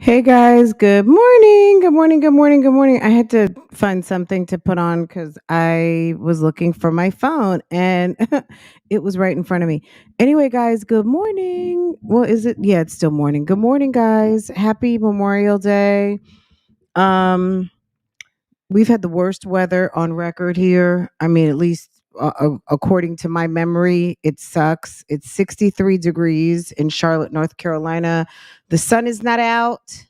Hey guys, good morning. Good morning. Good morning. Good morning. I had to find something to put on because I was looking for my phone and it was right in front of me. Anyway, guys, good morning. Well, is it? Yeah, it's still morning. Good morning, guys. Happy Memorial Day. Um, we've had the worst weather on record here. I mean, at least according to my memory, it sucks. It's 63 degrees in Charlotte, North Carolina. The sun is not out.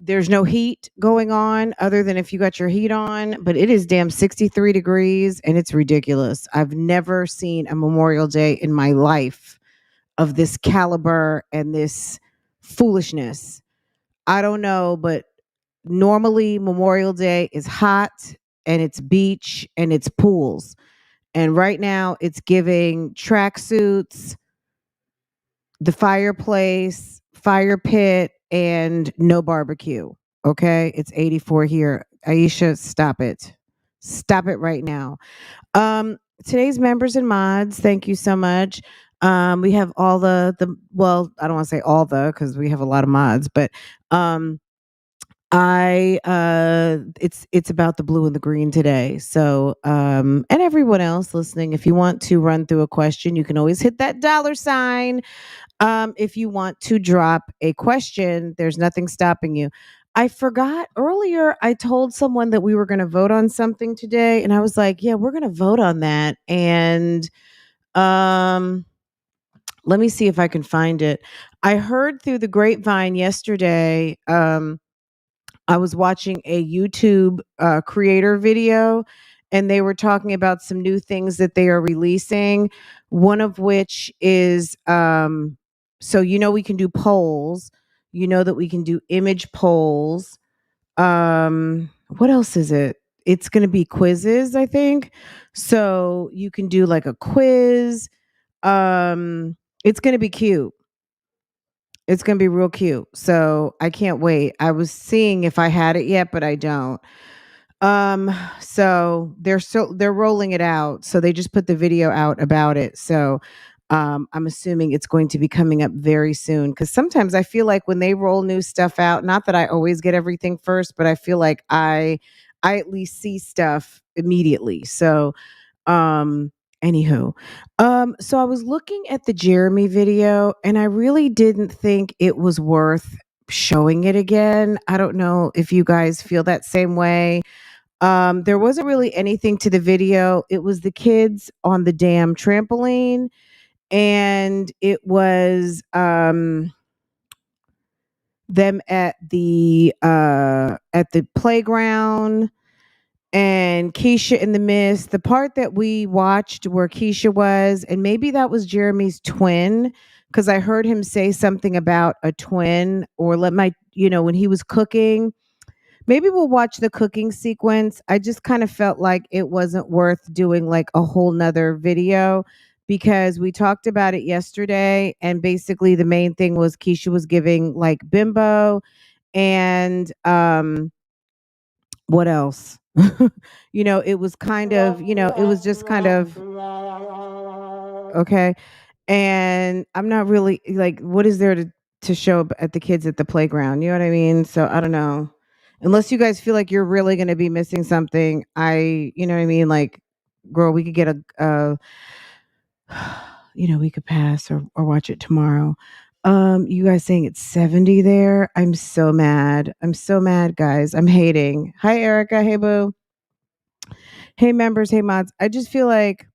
There's no heat going on other than if you got your heat on, but it is damn 63 degrees and it's ridiculous. I've never seen a Memorial Day in my life of this caliber and this foolishness. I don't know, but normally Memorial Day is hot and it's beach and it's pools. And right now it's giving tracksuits, the fireplace, fire pit, and no barbecue. Okay. It's 84 here. Aisha, stop it. Stop it right now. Today's members and mods, thank you so much. We have all the well, I don't want to say all the because we have a lot of mods, but I it's about the blue and the green today. So and everyone else listening, if you want to run through a question, you can always hit that $sign. If you want to drop a question, there's nothing stopping you. I forgot earlier, I told someone that we were going to vote on something today. And I was like, yeah, we're going to vote on that. And um, let me see if I can find it. I heard through the grapevine yesterday. I was watching a YouTube creator video and they were talking about some new things that they are releasing. One of which is so we can do polls. You know that we can do image polls. What else is it? It's going to be quizzes, I think. So you can do like a quiz. It's going to be cute. It's gonna be real cute. So I can't wait. I was seeing if I had it yet, but I don't. So they're rolling it out. So they just put the video out about it. So I'm assuming it's going to be coming up very soon. Cause sometimes I feel like when they roll new stuff out, not that I always get everything first, but I feel like I at least see stuff immediately. So um anywho, so I was looking at the Jeremy video and I really didn't think it was worth showing it again. I don't know if you guys feel that same way. There wasn't really anything to the video. It was the kids on the damn trampoline and it was them at the playground and Keisha in the mist. The part that we watched where Keisha was, and maybe that was Jeremy's twin, because I heard him say something about a twin, or when he was cooking. Maybe we'll watch the cooking sequence. I just kind of felt like it wasn't worth doing like a whole nother video because we talked about it yesterday. And basically, the main thing was Keisha was giving like bimbo and what else? It was kind of, it was just kind of okay. And I'm not really like, what is there to show at the kids at the playground? You know what I mean? So I don't know. Unless you guys feel like you're really going to be missing something, you know what I mean? Like, girl, we could get we could pass or watch it tomorrow. You guys saying it's 70 there? I'm so mad. I'm so mad, guys. I'm hating. Hi, Erica. Hey, boo. Hey, members. Hey, mods. I just feel like,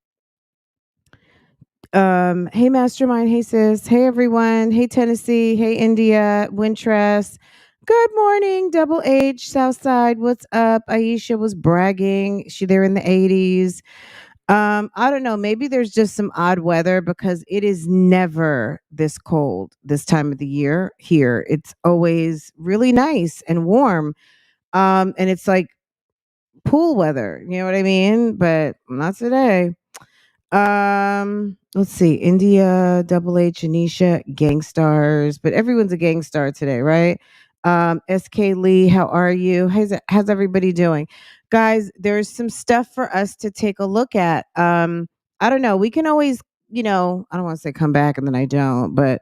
hey, Mastermind. Hey, sis. Hey, everyone. Hey, Tennessee. Hey, India. Wintress. Good morning, Double H, Southside. What's up? Aisha was bragging. She there in the 80s. I don't know. Maybe there's just some odd weather because it is never this cold this time of the year here. It's always really nice and warm. And it's like pool weather. You know what I mean? But not today. Let's see. India, Double H, Anisha, Gangstars, but everyone's a gangstar today, right? SK Lee, how are you? How's everybody doing? Guys, there's some stuff for us to take a look at. I don't know. We can always, I don't want to say come back and then I don't, but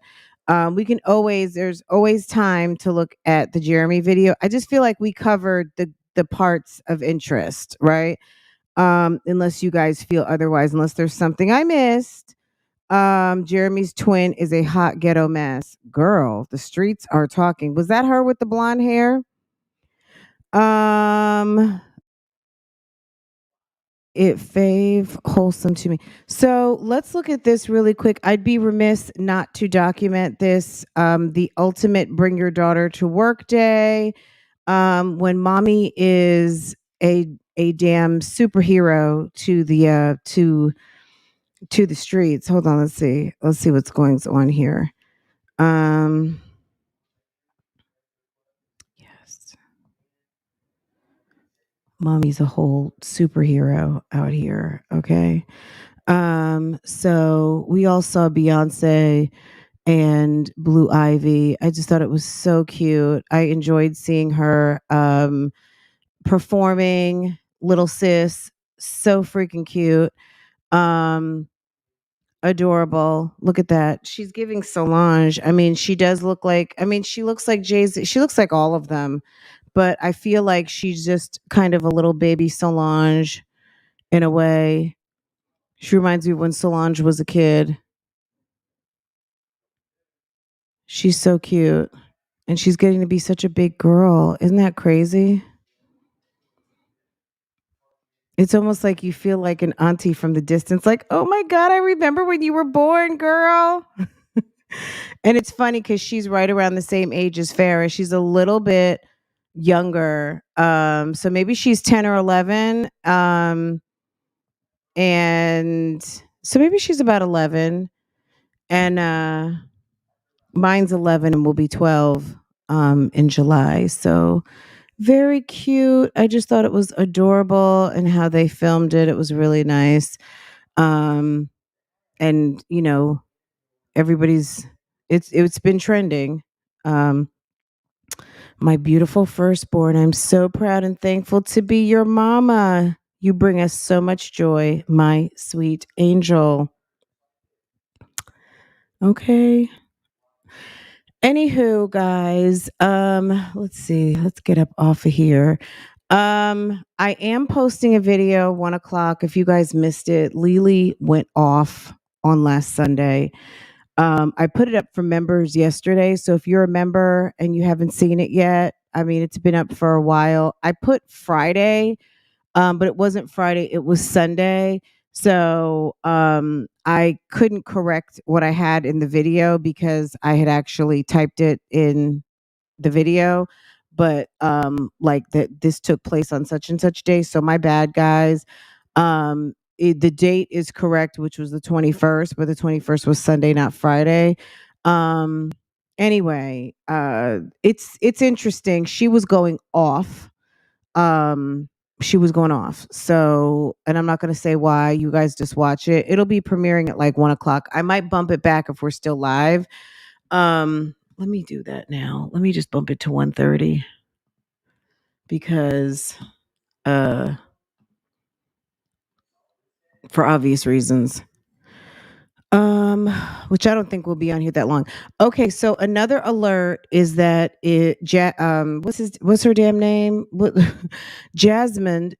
We can always there's always time to look at the Jeremy video. I just feel like we covered the parts of interest, right? Unless you guys feel otherwise, unless there's something I missed. Jeremy's twin is a hot ghetto mess. Girl, the streets are talking. Was that her with the blonde hair? Um, it fave wholesome to me. So let's look at this really quick. I'd be remiss not to document this. The ultimate bring your daughter to work day. When mommy is a damn superhero to the streets. Hold on, let's see. Let's see what's going on here. Um yes. Mommy's a whole superhero out here, okay? So we all saw Beyonce and Blue Ivy. I just thought it was so cute. I enjoyed seeing her performing Little Sis. So freaking cute. Um Adorable. Look at that. She's giving Solange. I mean, she does look like, I mean, she looks like Jay-Z. She looks like all of them, but I feel like she's just kind of a little baby Solange in a way. She reminds me of when Solange was a kid. She's so cute. And she's getting to be such a big girl. Isn't that crazy? It's almost like you feel like an auntie from the distance, like, oh my God, I remember when you were born, girl. And it's funny because she's right around the same age as Farrah. She's a little bit younger. So maybe she's 10 or 11. And so maybe she's about 11. And mine's 11 and will be 12 in July. So very cute. I just thought it was adorable and how they filmed it. It was really nice. Um, and you know, everybody's it's been trending. Um, my beautiful firstborn, I'm so proud and thankful to be your mama. You bring us so much joy, my sweet angel. Okay. Anywho, guys, let's see. Let's get up off of here. I am posting a video 1 o'clock. If you guys missed it, Lily went off on last Sunday. I put it up for members yesterday. So if you're a member and you haven't seen it yet, I mean, it's been up for a while. I put Friday, but it wasn't Friday, it was Sunday. So I couldn't correct what I had in the video because I had actually typed it in the video, but like that this took place on such and such day. So my bad, guys. The date is correct, which was the 21st, but the 21st was Sunday, not Friday. Um, anyway, it's interesting. She was going off. Um, she was going off. So, and I'm not going to say why. You guys just watch it. It'll be premiering at like 1 o'clock. I might bump it back if we're still live. Let me do that now. Let me just bump it to 1:30 because uh for obvious reasons. Which I don't think will be on here that long. Okay, so another alert is that what's her damn name? What Jasmine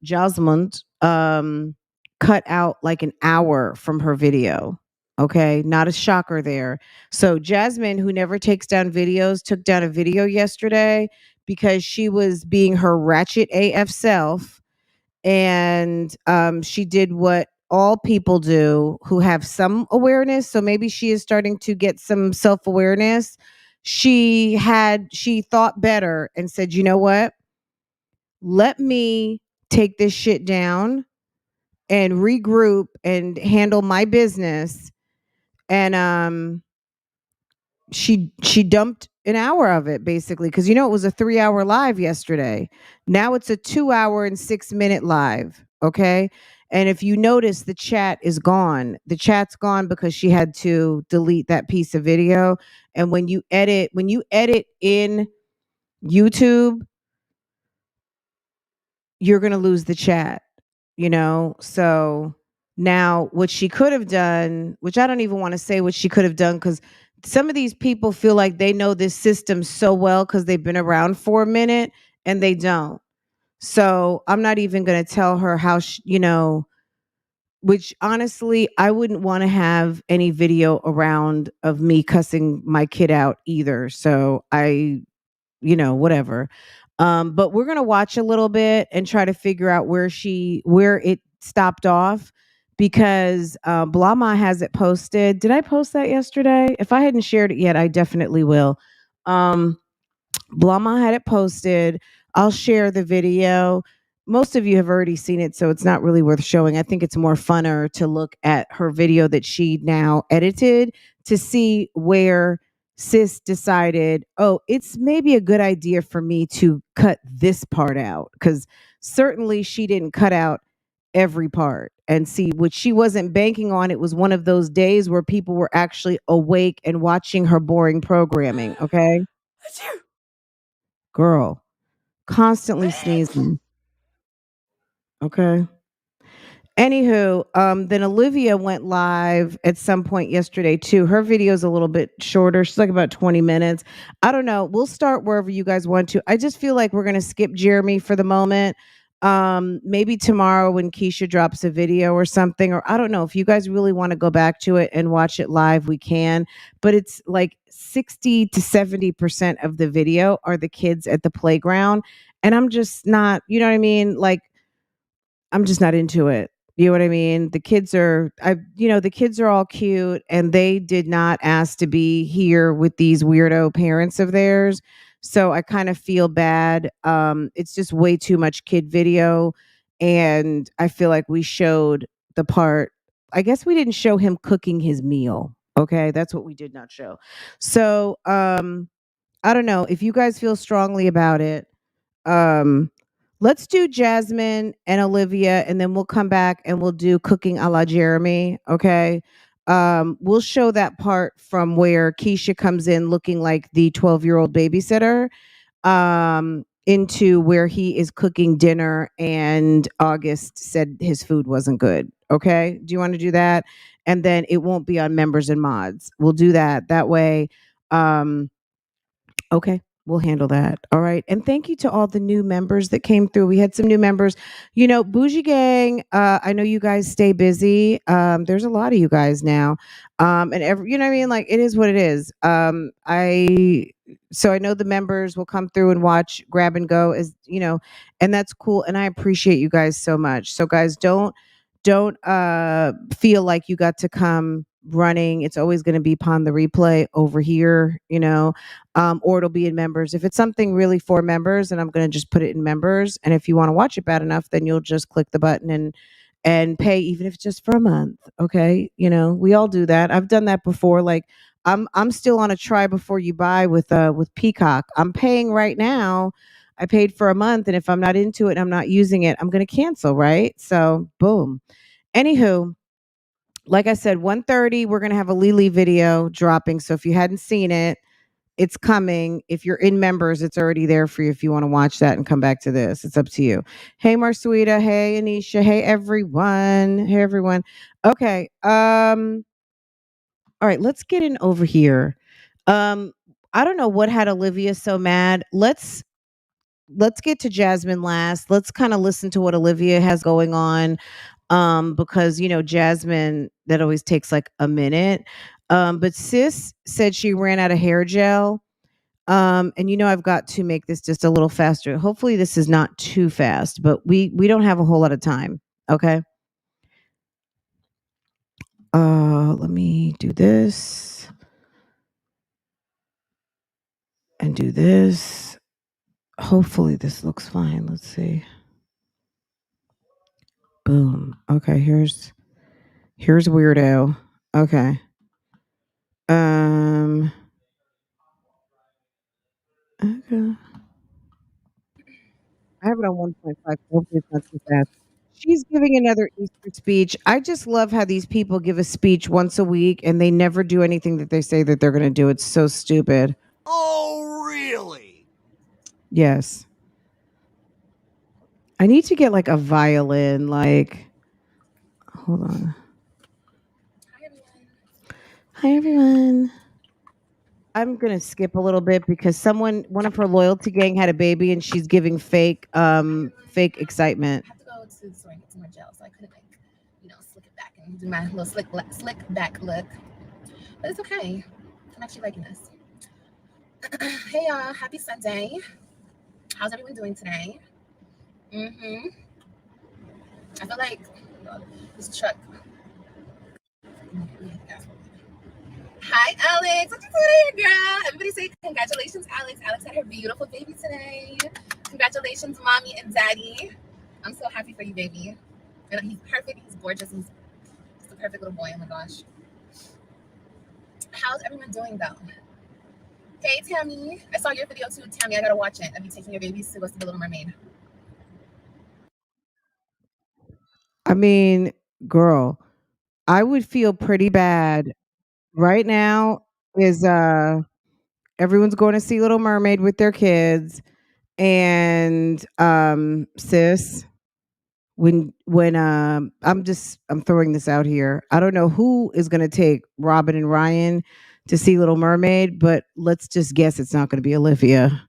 cut out like an hour from her video. Okay, not a shocker there. So Jasmine, who never takes down videos, took down a video yesterday because she was being her ratchet AF self, and she did what all people do who have some awareness. So maybe she is starting to get some self-awareness. She thought better and said, you know what, let me take this shit down and regroup and handle my business. And she dumped an hour of it basically, because you know it was a 3-hour live yesterday. Now it's a 2-hour and 6-minute live. Okay. And if you notice, the chat is gone. The chat's gone because she had to delete that piece of video. And when you edit in YouTube, you're going to lose the chat, you know? So now what she could have done, which I don't even want to say what she could have done, because some of these people feel like they know this system so well because they've been around for a minute, and they don't. So I'm not even going to tell her how, which honestly, I wouldn't want to have any video around of me cussing my kid out either. So whatever. But we're gonna watch a little bit and try to figure out where it stopped off, because Blama has it posted. Did I post that yesterday? If I hadn't shared it yet, I definitely will. Um, Blama had it posted. I'll share the video. Most of you have already seen it, so it's not really worth showing. I think it's more funner to look at her video that she now edited to see where sis decided, oh, it's maybe a good idea for me to cut this part out. Because certainly she didn't cut out every part. And see, what she wasn't banking on, it was one of those days where people were actually awake and watching her boring programming. Okay. Girl, constantly sneezing. Okay. Anywho, then Olivia went live at some point yesterday too. Her video is a little bit shorter. She's like about 20 minutes. I don't know. We'll start wherever you guys want to. I just feel like we're gonna skip Jeremy for the moment. Maybe tomorrow when Keisha drops a video or something, or I don't know. If you guys really want to go back to it and watch it live, we can. But it's like 60 to 70% of the video are the kids at the playground. And I'm just not, you know what I mean? Like, I'm just not into it. You know what I mean? The kids are all cute, and they did not ask to be here with these weirdo parents of theirs. So I kind of feel bad. It's just way too much kid video. And I feel like we showed the part. I guess we didn't show him cooking his meal. Okay. That's what we did not show. So I don't know if you guys feel strongly about it. um let's do Jasmine and Olivia, and then we'll come back and we'll do cooking a la Jeremy. Okay. We'll show that part from where Keisha comes in looking like the 12-year-old babysitter, into where he is cooking dinner and August said his food wasn't good. Okay. Do you want to do that? And then it won't be on members and mods. We'll do that way. um Okay, we'll handle that. All right. And thank you to all the new members that came through. We had some new members. Bougie Gang, I know you guys stay busy. There's a lot of you guys now. And every, you know what I mean? Like, it is what it is. So I know the members will come through and watch grab and go, and that's cool. And I appreciate you guys so much. So guys, don't feel like you got to come running. It's always going to be upon the replay over here, or it'll be in members. If it's something really for members, and I'm going to just put it in members. And if you want to watch it bad enough, then you'll just click the button and pay, even if it's just for a month. Okay. We all do that. I've done that before. Like, I'm still on a try before you buy with Peacock. I'm paying right now. I paid for a month, and if I'm not into it and I'm not using it, I'm going to cancel, right? So boom. Anywho, like I said, 1:30, we're going to have a Lily video dropping. So if you hadn't seen it, it's coming. If you're in members, it's already there for you if you want to watch that and come back to this. It's up to you. Hey, Marsuita. Hey, Anisha. Hey, everyone. Hey, everyone. Okay. All right, let's get in over here. I don't know what had Olivia so mad. Let's get to Jasmine last. Let's kind of listen to what Olivia has going on. Because Jasmine, that always takes like a minute. But sis said she ran out of hair gel. And I've got to make this just a little faster. Hopefully this is not too fast, but we don't have a whole lot of time. Okay. Let me do this and do this. Hopefully this looks fine. Let's see. Boom. Okay, here's weirdo. Okay. Um okay. I have it on 1.5. Hopefully it's not too fast. She's giving another Easter speech. I just love how these people give a speech once a week and they never do anything that they say that they're going to do. It's so stupid. Oh, really? Yes. I need to get like a violin. Like, hold on. Hi, everyone. I'm gonna skip a little bit because one of her loyalty gang had a baby and she's giving fake excitement. I have to go to the store and get some more gel, so I couldn't slick it back and do my little slick back look. But it's okay. I'm actually liking this. Hey y'all, happy Sunday. How's everyone doing today? I feel like this truck. Hi, Alex. What you doing, girl? Everybody say congratulations, Alex. Alex had her beautiful baby today. Congratulations, mommy and daddy. I'm so happy for you, baby. And he's perfect. He's gorgeous. He's a perfect little boy. Oh my gosh. How's everyone doing, though? Hey, Tammy. I saw your video too, Tammy. I gotta watch it. I'll be taking your babies to go see The Little Mermaid. I mean, girl, I would feel pretty bad right now is everyone's going to see Little Mermaid with their kids and sis when I'm throwing this out here. I don't know who is going to take Robin and Ryan to see Little Mermaid, but let's just guess it's not going to be Olivia.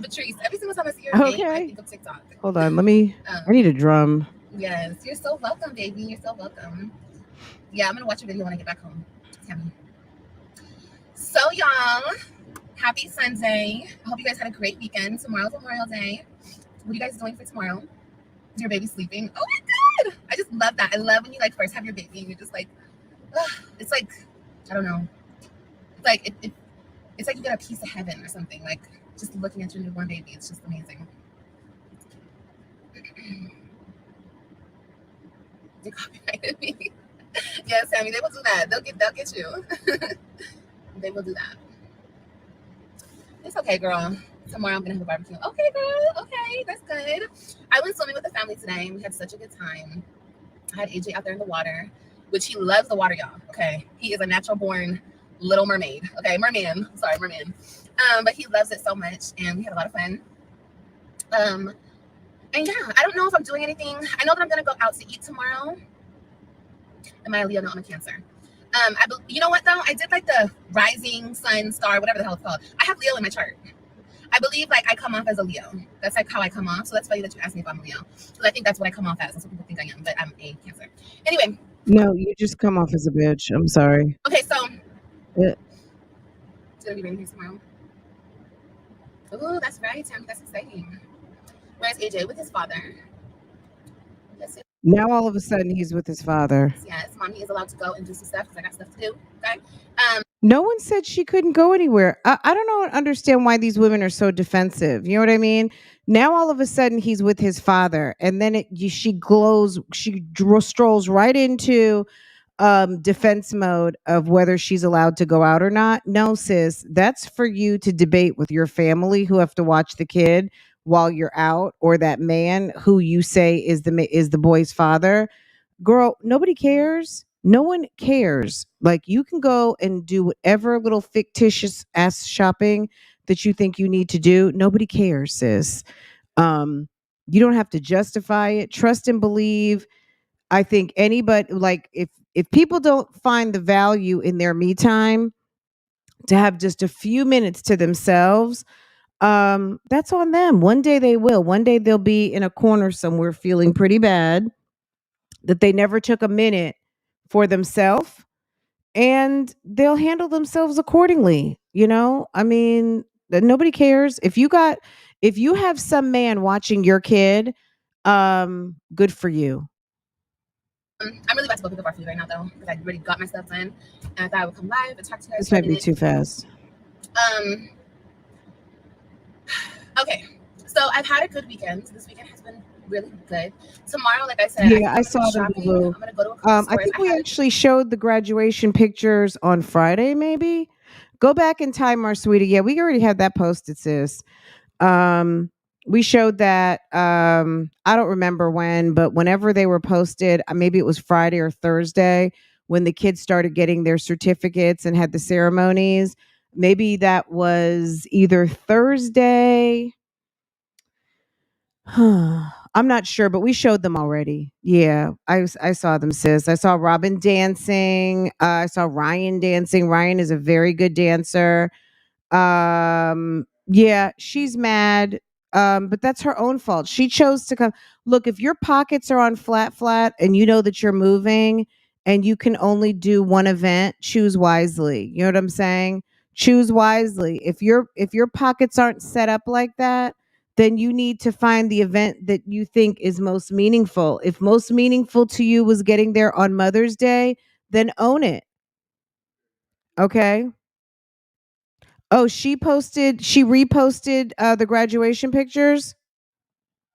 Patrice, every single time I see your name, I think of TikTok. Hold on, I need a drum. Yes, you're so welcome, baby. You're so welcome. Yeah, I'm gonna watch your video when I get back home. Tammy. So y'all, happy Sunday. I hope you guys had a great weekend. Tomorrow's Memorial Day. What are you guys doing for tomorrow? Is your baby sleeping? Oh my god! I just love that. I love when you like first have your baby and you're just like, it's like, I don't know. It's like it's like you get a piece of heaven or something. Like just looking at your newborn baby, it's just amazing. They copyrighted me. Yes, Sammy, they will do that. They'll get you. They will do that. It's okay, girl. Tomorrow I'm gonna have a barbecue. Okay, girl. Okay, that's good. I went swimming with the family today and we had such a good time. I had AJ out there in the water, which he loves the water, y'all. Okay. He is a natural born Little Mermaid. Okay, merman. Sorry, merman. But he loves it so much and we had a lot of fun. And yeah, I don't know if I'm doing anything. I know that I'm gonna go out to eat tomorrow. Am I a Leo? No, I'm a Cancer. You know what though? I did like the rising sun star, whatever the hell it's called. I have Leo in my chart. I believe like I come off as a Leo. That's like how I come off. So that's funny that you asked me if I'm a Leo. Because I think that's what I come off as. That's what people think I am, but I'm a Cancer. Anyway. No, you just come off as a bitch. I'm sorry. Okay, so it's gonna be raining tomorrow. Oh, that's right, Tammy. That's exciting. Where's AJ? With his father. Now all of a sudden he's with his father. Yes, mommy is allowed to go and do some stuff because I got stuff to do. Okay. No one said she couldn't go anywhere. I don't understand why these women are so defensive. You know what I mean? Now all of a sudden he's with his father, and then she strolls right into defense mode of whether she's allowed to go out or not. No, sis, that's for you to debate with your family who have to watch the kid while you're out, or that man who you say is the boy's father. Girl, nobody cares. No one cares. Like, you can go and do whatever little fictitious ass shopping that you think you need to do. Nobody cares, sis. You don't have to justify it. Trust and believe. I think anybody, like, if people don't find the value in their me time to have just a few minutes to themselves, that's on them. One day they will. One day they'll be in a corner somewhere feeling pretty bad that they never took a minute for themselves, and they'll handle themselves accordingly. I mean, nobody cares if you have some man watching your kid. Good for you. I'm really about to go pick up our food right now though, because I already got my stuff done and I thought I would come live and talk to you guys. This might be too fast. Okay, so I've had a good weekend. This weekend has been really good. Tomorrow, like I said, I saw the I'm gonna go to a couple I think we actually showed the graduation pictures on Friday. Maybe go back in time, our sweetie. Yeah, we already had that posted, sis. We showed that. I don't remember when, but whenever they were posted, maybe it was Friday or Thursday when the kids started getting their certificates and had the ceremonies. Maybe that was either Thursday. I'm not sure, but we showed them already. Yeah, I saw them, sis. I saw Robin dancing. I saw Ryan dancing. Ryan is a very good dancer. Yeah, she's mad. But that's her own fault. She chose to come. Look, if your pockets are on flat and you know that you're moving and you can only do one event, choose wisely. You know what I'm saying? Choose wisely. If your pockets aren't set up like that, then you need to find the event that you think is most meaningful. If most meaningful to you was getting there on Mother's Day, then own it. Okay? Oh, she reposted the graduation pictures.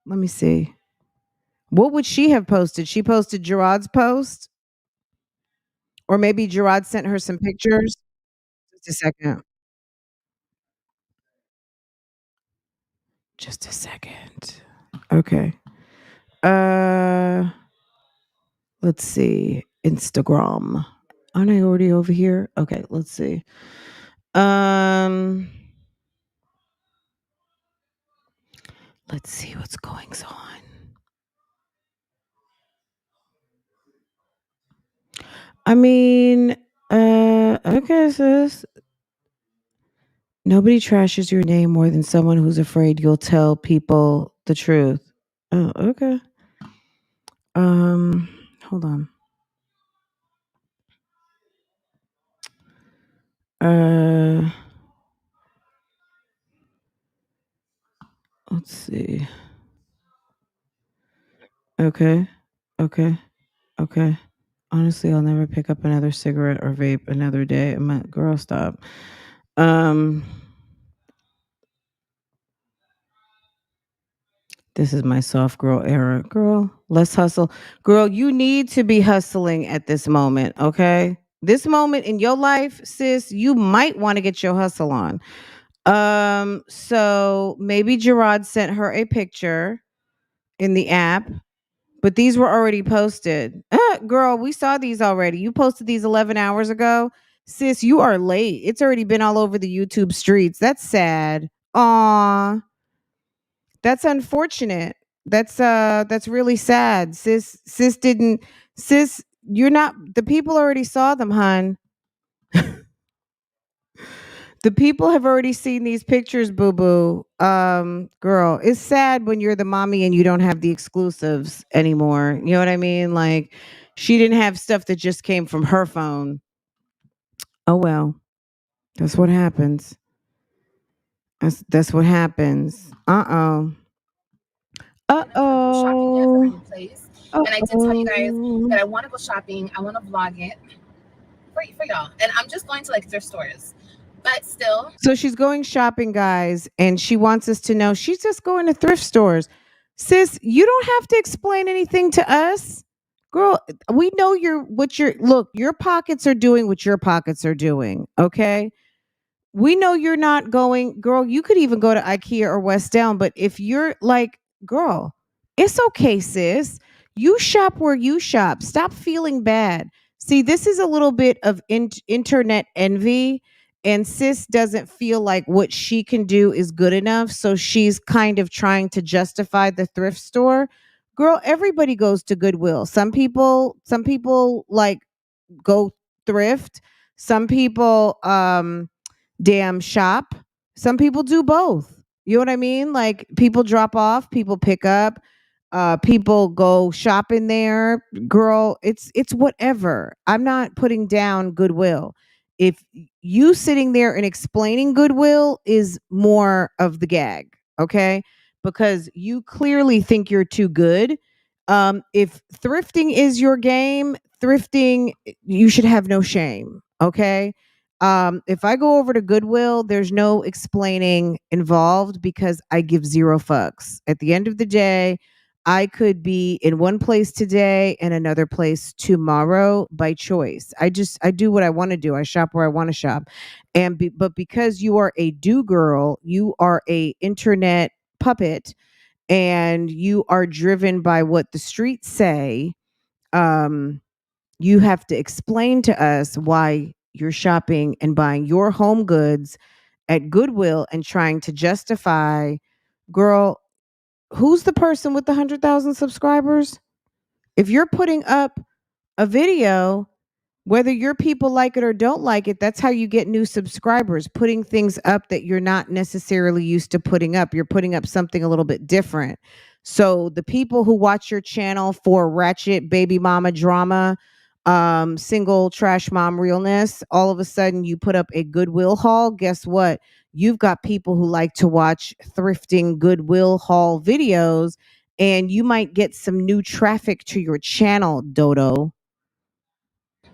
Let me see. What would she have posted? She posted Gerard's post, or maybe Gerard sent her some pictures. Just a second. Just a second. Okay. Uh, let's see. Instagram. Aren't I already over here? Okay, let's see. Um, let's see what's going on. I mean, okay, sis. Nobody trashes your name more than someone who's afraid you'll tell people the truth. Oh, okay. Hold on. Uh, let's see. Okay. Okay. Okay. Honestly, I'll never pick up another cigarette or vape another day. Girl, stop. Um, this is my soft girl era. Girl, let's hustle. Girl, you need to be hustling at this moment, okay? This moment in your life, sis, you might want to get your hustle on. So maybe Gerard sent her a picture in the app, but these were already posted. Girl, we saw these already. You posted these 11 hours ago. Sis, you are late. It's already been all over the YouTube streets. That's sad. Aw, that's unfortunate. That's really sad. Sis, you're not the people already saw them, hun. The people have already seen these pictures, boo boo. Girl, it's sad when you're the mommy and you don't have the exclusives anymore. You know what I mean? Like, she didn't have stuff that just came from her phone. Oh well, that's what happens. That's what happens. Uh Gonna go shopping yet for my oh. new place. Uh And I did tell you guys oh. that I want to go shopping. I want to vlog it for y'all. And I'm just going to like thrift stores. But still, So she's going shopping, guys, and she wants us to know she's just going to thrift stores. Sis, you don't have to explain anything to us. Girl, we know your pockets are doing what your pockets are doing, okay? We know you're not going, girl, you could even go to IKEA or West Elm, but if you're like, girl, it's okay, sis. You shop where you shop. Stop feeling bad. See, this is a little bit of internet envy, and sis doesn't feel like what she can do is good enough, so she's kind of trying to justify the thrift store. Girl, everybody goes to Goodwill. Some people like go thrift. Some people damn shop. Some people do both. You know what I mean? Like, people drop off, people pick up, people go shop in there. Girl, it's whatever. I'm not putting down Goodwill. If you sitting there and explaining Goodwill is more of the gag, okay? Because you clearly think you're too good. If thrifting is your game, thrifting, you should have no shame, okay? If I go over to Goodwill, there's no explaining involved because I give zero fucks. At the end of the day, I could be in one place today and another place tomorrow by choice. I do what I want to do. I shop where I want to shop. But because you are a do girl, you are a internet puppet, and you are driven by what the streets say. Um you have to explain to us why you're shopping and buying your home goods at Goodwill and trying to justify, girl. who's the person with the 100,000 subscribers? If you're putting up a video, whether your people like it or don't like it, that's how you get new subscribers, putting things up that you're not necessarily used to putting up. You're putting up something a little bit different. So the people who watch your channel for ratchet baby mama drama, single trash mom realness, all of a sudden you put up a Goodwill haul. Guess what? You've got people who like to watch thrifting Goodwill haul videos, and you might get some new traffic to your channel, Dodo.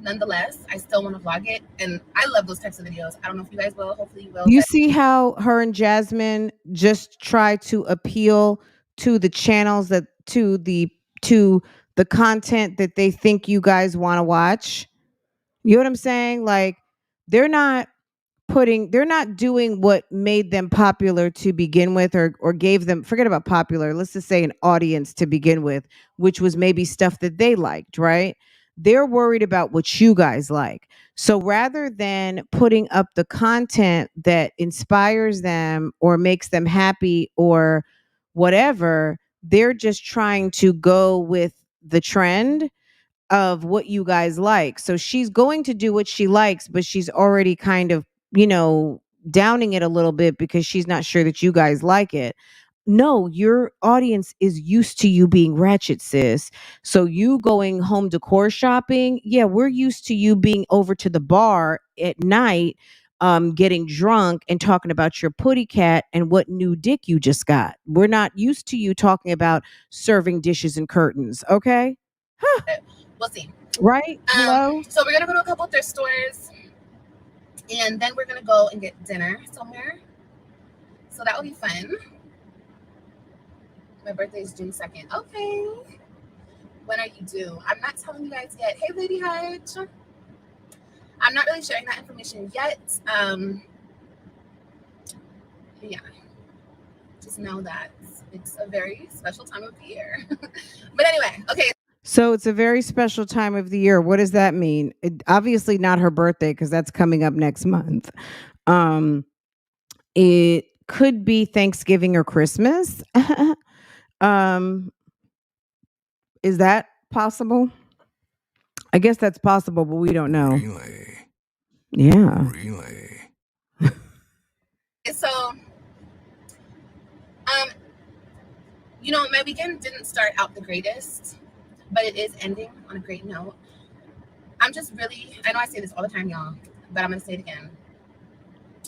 Nonetheless, I still want to vlog it, and I love those types of videos. I don't know if you guys will. Hopefully you will. You see how her and Jasmine just try to appeal to the channels that to the content that they think you guys want to watch? You know what I'm saying? Like they're not they're not doing what made them popular to begin with, or gave them, forget about popular, let's just say an audience to begin with, which was maybe stuff that they liked, right? They're worried about what you guys like. So rather than putting up the content that inspires them or makes them happy or whatever, they're just trying to go with the trend of what you guys like. So she's going to do what she likes, but she's already kind of, downing it a little bit because she's not sure that you guys like it. No, your audience is used to you being ratchet, sis. So you going home decor shopping, yeah, we're used to you being over to the bar at night, getting drunk and talking about your putty cat and what new dick you just got. We're not used to you talking about serving dishes and curtains, okay? We'll see. Right? Hello? So we're gonna go to a couple thrift stores, and then we're gonna go and get dinner somewhere. So that will be fun. My birthday is June 2nd. Okay. When are you due? I'm not telling you guys yet. Hey, Lady Hutch. I'm not really sharing that information yet. Yeah. Just know that it's a very special time of the year. But anyway, okay. So it's a very special time of the year. What does that mean? Obviously not her birthday, because that's coming up next month. It could be Thanksgiving or Christmas. Is that possible? I guess that's possible, but we don't know. Really? Yeah. Really? So, my weekend didn't start out the greatest, but it is ending on a great note. I'm just really, I know I say this all the time, y'all, but I'm going to say it again.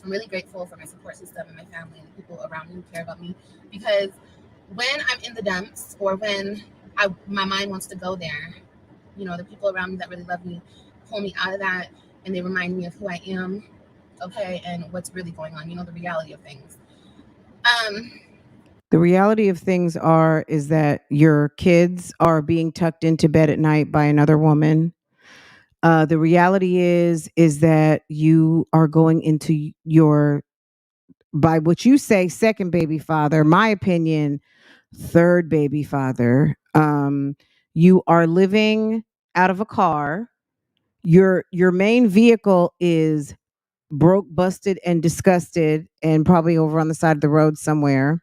I'm really grateful for my support system and my family and the people around me who care about me, because when I'm in the dumps or when my mind wants to go there, the people around me that really love me pull me out of that, and they remind me of who I am, okay, and what's really going on, the reality of things. The reality of things is that your kids are being tucked into bed at night by another woman. The reality is that you are going into your, by what you say, second baby father, my opinion, third baby father. You are living out of a car. Your main vehicle is broke, busted, and disgusted, and probably over on the side of the road somewhere.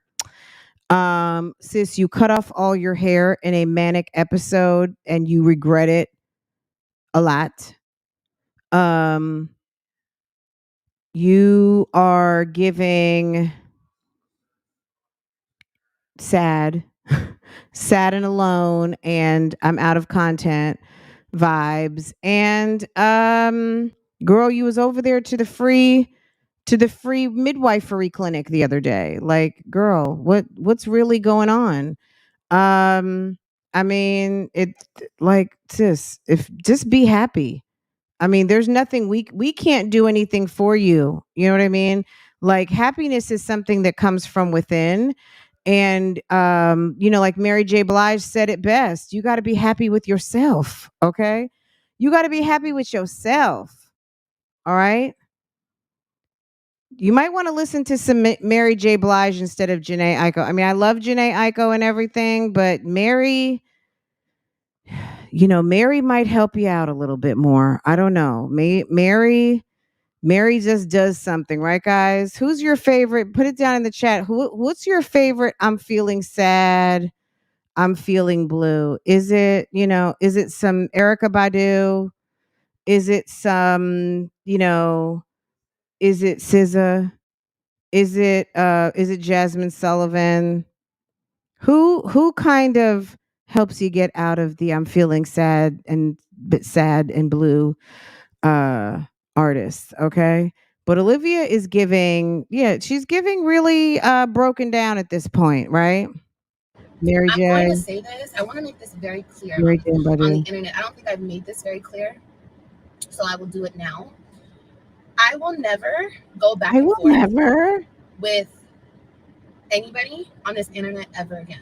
Sis, you cut off all your hair in a manic episode and you regret it a lot. You are giving sad, sad and alone, and I'm out of content vibes. And girl, you was over there to the free midwifery clinic the other day. Like, girl, what's really going on? I mean, it, like, sis, if just be happy. I mean, there's nothing we can't do anything for you. You know what I mean? Like happiness is something that comes from within. And like Mary J. Blige said it best. You got to be happy with yourself, okay? You got to be happy with yourself. All right? You might want to listen to some Mary J. Blige instead of Janae Aiko. I mean, I love Janae Aiko and everything, but Mary, Mary might help you out a little bit more. I don't know. Mary Mary just does something, right, guys? Who's your favorite? Put it down in the chat. What's your favorite? I'm feeling sad. I'm feeling blue. Is it, is it some Erica Badu? Is it some, is it SZA? Is it Jasmine Sullivan? Who kind of helps you get out of the I'm feeling sad and bit sad and blue uh artists, okay? But Olivia is giving, yeah, she's giving really broken down at this point, right? Mary I'm going to J. say this. I want to make this very clear Mary J. on the Badu. internet. I don't think I've made this very clear, so I will do it now. I will never go back I and will forth never. with anybody on this internet ever again.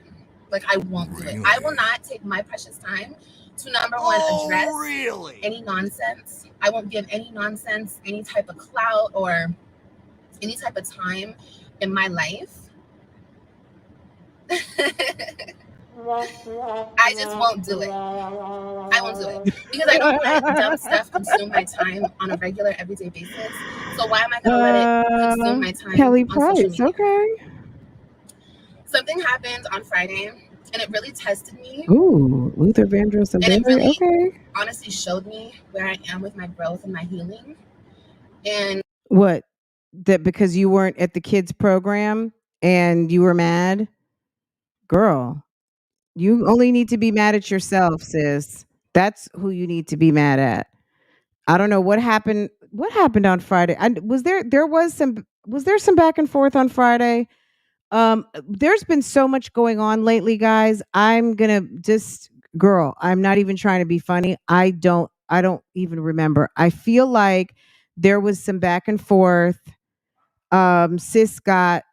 Like, I won't do it. Really? I will not take my precious time to, number one, address really? any nonsense. I won't give any nonsense, any type of clout or any type of time in my life. I just won't do it. I won't do it because I don't let dumb stuff consume my time on a regular, everyday basis. So why am I going to let it consume my time Kelly on social Price, media? okay. Something happened on Friday, and it really tested me. Ooh, Luther Vandross and it really, okay. honestly showed me where I am with my growth and my healing. And what? That because you weren't at the kids program and you were mad? Girl, you only need to be mad at yourself, sis. That's who you need to be mad at. I don't know what happened. What happened on Friday? Was there some back and forth on Friday? There's been so much going on lately, guys. I'm gonna just girl, I'm not even trying to be funny. I don't even remember. I feel like there was some back and forth. Sis got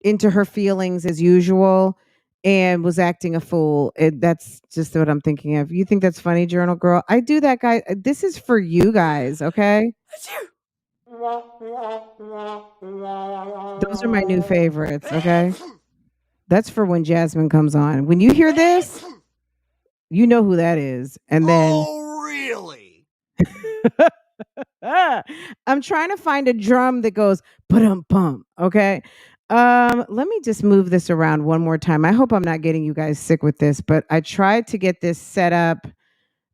into her feelings as usual and was acting a fool. That's just what I'm thinking of. You think that's funny, Journal Girl? I do that, guy. This is for you guys, okay? Those are my new favorites, okay? That's for when Jasmine comes on. When you hear this, you know who that is. And then Oh, really? I'm trying to find a drum that goes ba-dum-bum, okay? Let me just move this around one more time. I hope I'm not getting you guys sick with this, but I tried to get this set up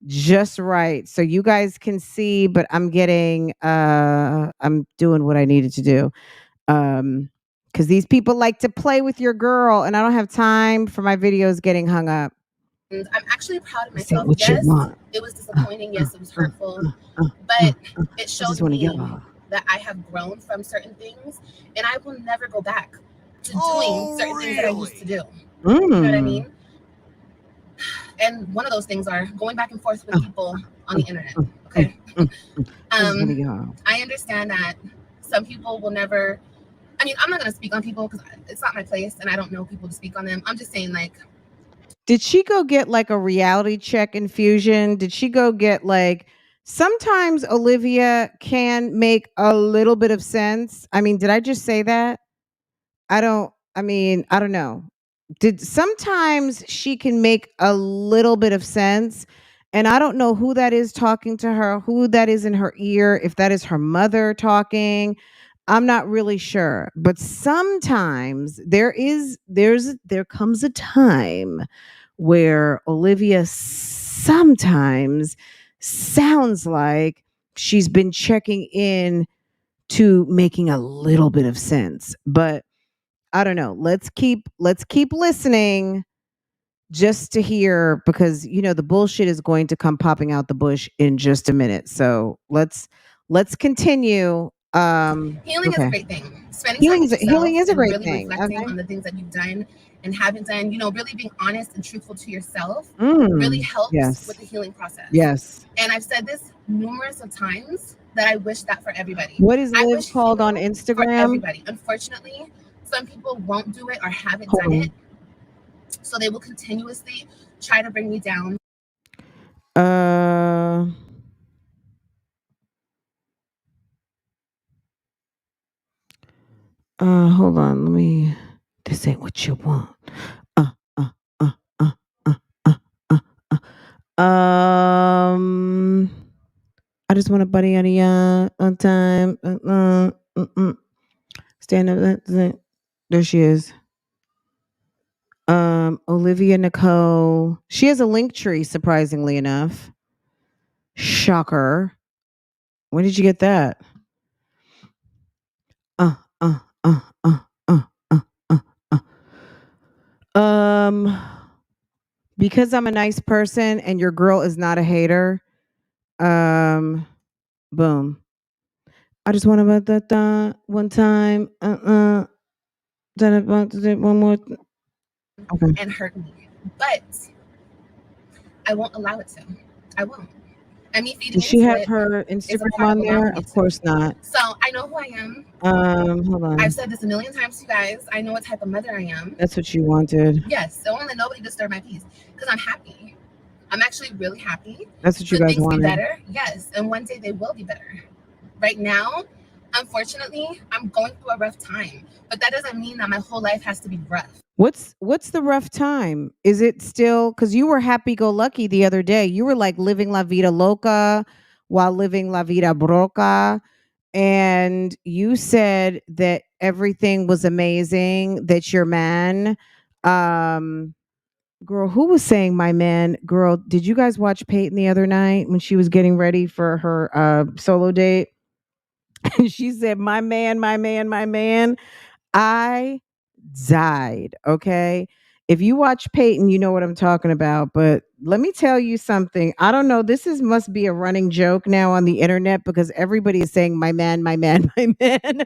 just right so you guys can see, but I'm doing what I needed to do. Because these people like to play with your girl, and I don't have time for my videos getting hung up. I'm actually proud of Say myself. what you Yes, want. it was disappointing. Yes, it was hurtful. But it showed me yell. that I have grown from certain things, and I will never go back to doing certain things that I used to do. You know what I mean? And one of those things are going back and forth with people on the internet. Okay. I understand that some people will never. I mean, I'm not going to speak on people because it's not my place, and I don't know people to speak on them. I'm just saying, like, did she go get like a reality check infusion? Did she go get like? Sometimes Olivia can make a little bit of sense. I mean, did I just say that? I don't know. Sometimes she can make a little bit of sense, and I don't know who that is talking to her, who that is in her ear, if that is her mother talking. I'm not really sure. But sometimes there comes a time where Olivia sometimes sounds like she's been checking in to making a little bit of sense. But I don't know. Let's keep listening just to hear, because the bullshit is going to come popping out the bush in just a minute. So let's continue. Healing is a great thing. Spending time with yourself healing is a and great really thing. reflecting Okay. on the things that you've done and haven't done, really being honest and truthful to yourself really helps with the healing process. Yes. And I've said this numerous of times that I wish that for everybody. What is I Liv wish called on healing for Instagram? everybody. Unfortunately, some people won't do it or haven't done it. So they will continuously try to bring me down. Hold on. Let me. This ain't what you want. I just want a buddy on the on time. Stand up. There she is. Olivia Nicole. She has a link tree, surprisingly enough. Shocker. When did you get that? Uh, uh, uh, uh, uh, uh, uh, because I'm a nice person and your girl is not a hater. Boom. I just want about that one time. One more. Okay. And hurt me, but I won't allow it to. I won't. And me feeding Does she into have it her is a Instagram part on of allowing there? it Of to. course not. So I know who I am. Hold on. I've said this a million times to you guys. I know what type of mother I am. That's what you wanted. Yes. Don't let nobody disturb my peace because I'm happy. I'm actually really happy. That's what you Could guys things be wanted. better? Yes. And one day they will be better. Right now, unfortunately, I'm going through a rough time. But that doesn't mean that my whole life has to be rough. What's the rough time? Is it still because you were happy go lucky the other day? You were like living la vida loca while living la vida broca. And you said that everything was amazing, that your man, girl, who was saying my man? Girl, did you guys watch Peyton the other night when she was getting ready for her solo date? And she said, my man, my man, my man. I died. Okay. If you watch Peyton, you know what I'm talking about. But let me tell you something. I don't know. This is must be a running joke now on the internet because everybody is saying my man, my man, my man.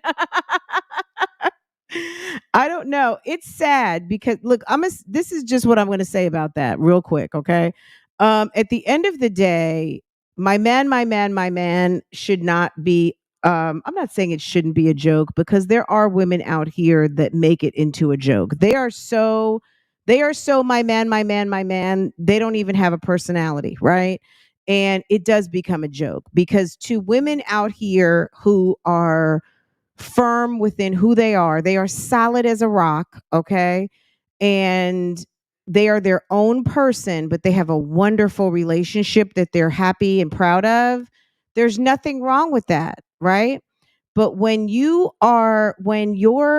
I don't know. It's sad because look, this is just what I'm going to say about that real quick, okay? At the end of the day, my man, my man, my man should not be I'm not saying it shouldn't be a joke because there are women out here that make it into a joke. They are so my man, my man, my man. They don't even have a personality, right? And it does become a joke because to women out here who are firm within who they are solid as a rock, okay? And they are their own person, but they have a wonderful relationship that they're happy and proud of. There's nothing wrong with that, right? But when you're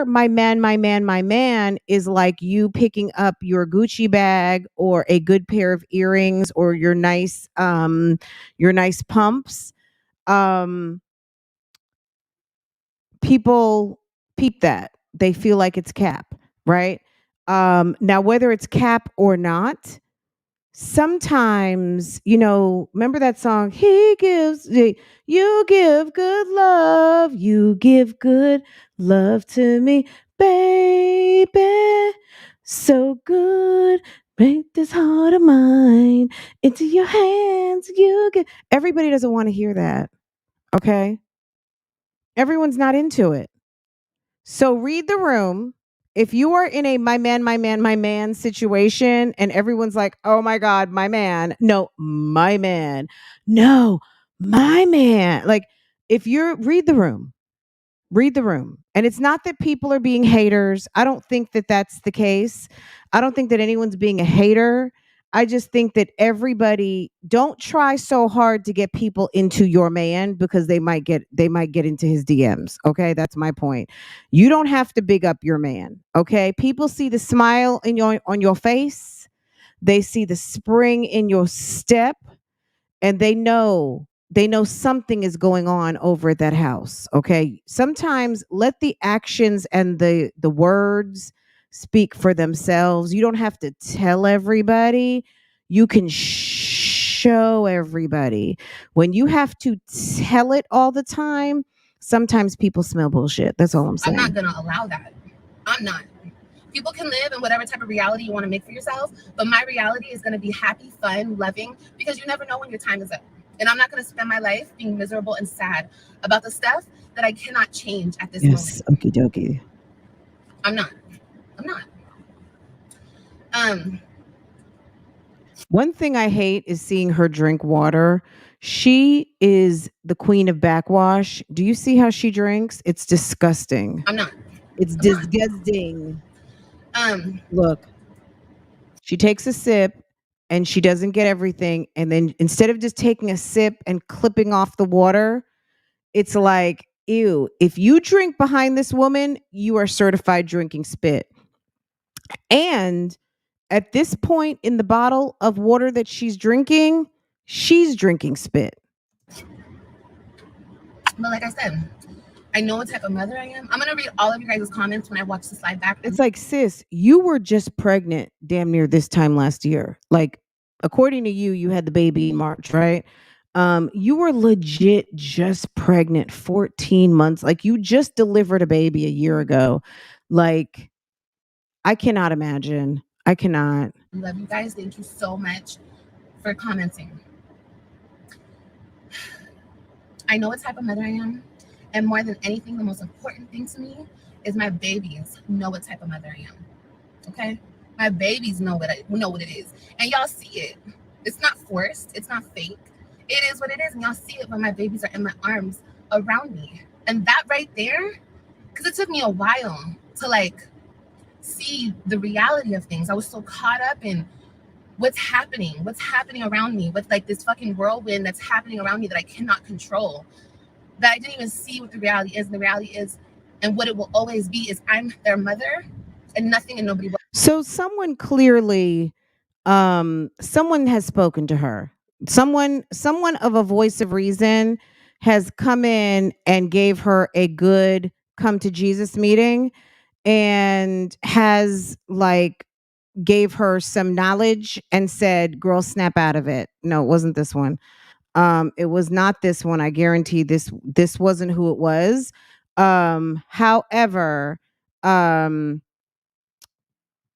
my man, my man, my man is like you picking up your Gucci bag or a good pair of earrings or your nice pumps. Um, People peep that. They feel like it's cap, right? Now, whether it's cap or not, sometimes, remember that song, you give good love, you give good love to me, baby. So good, break this heart of mine into your hands. Everybody doesn't want to hear that, okay? Everyone's not into it. So read the room. If you are in a my man, my man, my man situation and everyone's like, oh my God, my man. No, my man. No, my man. Like if you're read the room. Read the room. And it's not that people are being haters. I don't think that that's the case. I don't think that anyone's being a hater. I just think that everybody don't try so hard to get people into your man because they might get into his DMs. Okay? That's my point. You don't have to big up your man. Okay? People see the smile on your face. They see the spring in your step and they know something is going on over at that house. Okay, sometimes let the actions and the words speak for themselves. You don't have to tell everybody. You can show everybody. When you have to tell it all the time, sometimes people smell bullshit. That's all I'm saying. I'm not gonna allow that. I'm not. People can live in whatever type of reality you want to make for yourself, but my reality is going to be happy, fun, loving, because you never know when your time is up. And I'm not going to spend my life being miserable and sad about the stuff that I cannot change at this moment. Yes, okie dokie. I'm not. One thing I hate is seeing her drink water. She is the queen of backwash. Do you see how she drinks? It's disgusting. I'm not. It's disgusting. Look, she takes a sip and she doesn't get everything. And then instead of just taking a sip and clipping off the water, it's like, ew, if you drink behind this woman, you are certified drinking spit. And at this point in the bottle of water that she's drinking spit. But like I said, I know what type of mother I am. I'm going to read all of you guys' comments when I watch the slide back. It's like, sis, you were just pregnant damn near this time last year. Like, according to you, you had the baby in March, right? You were legit just pregnant 14 months. Like, you just delivered a baby a year ago. Like, I cannot imagine. I cannot. I love you guys. Thank you so much for commenting. I know what type of mother I am. And more than anything, the most important thing to me is my babies know what type of mother I am. Okay? My babies know what it is. And y'all see it. It's not forced. It's not fake. It is what it is. And y'all see it when my babies are in my arms around me. And that right there, because it took me a while to like see the reality of things. I was so caught up in what's happening around me with like this fucking whirlwind that's happening around me that I cannot control, that I didn't even see what the reality is. And the reality is, and what it will always be, is I'm their mother and nothing and nobody will. So someone clearly, someone has spoken to her. Someone of a voice of reason has come in and gave her a good come to Jesus meeting, and has like gave her some knowledge and said, girl, snap out of it. No, it wasn't this one. It was not this one. I guarantee this wasn't who it was. However,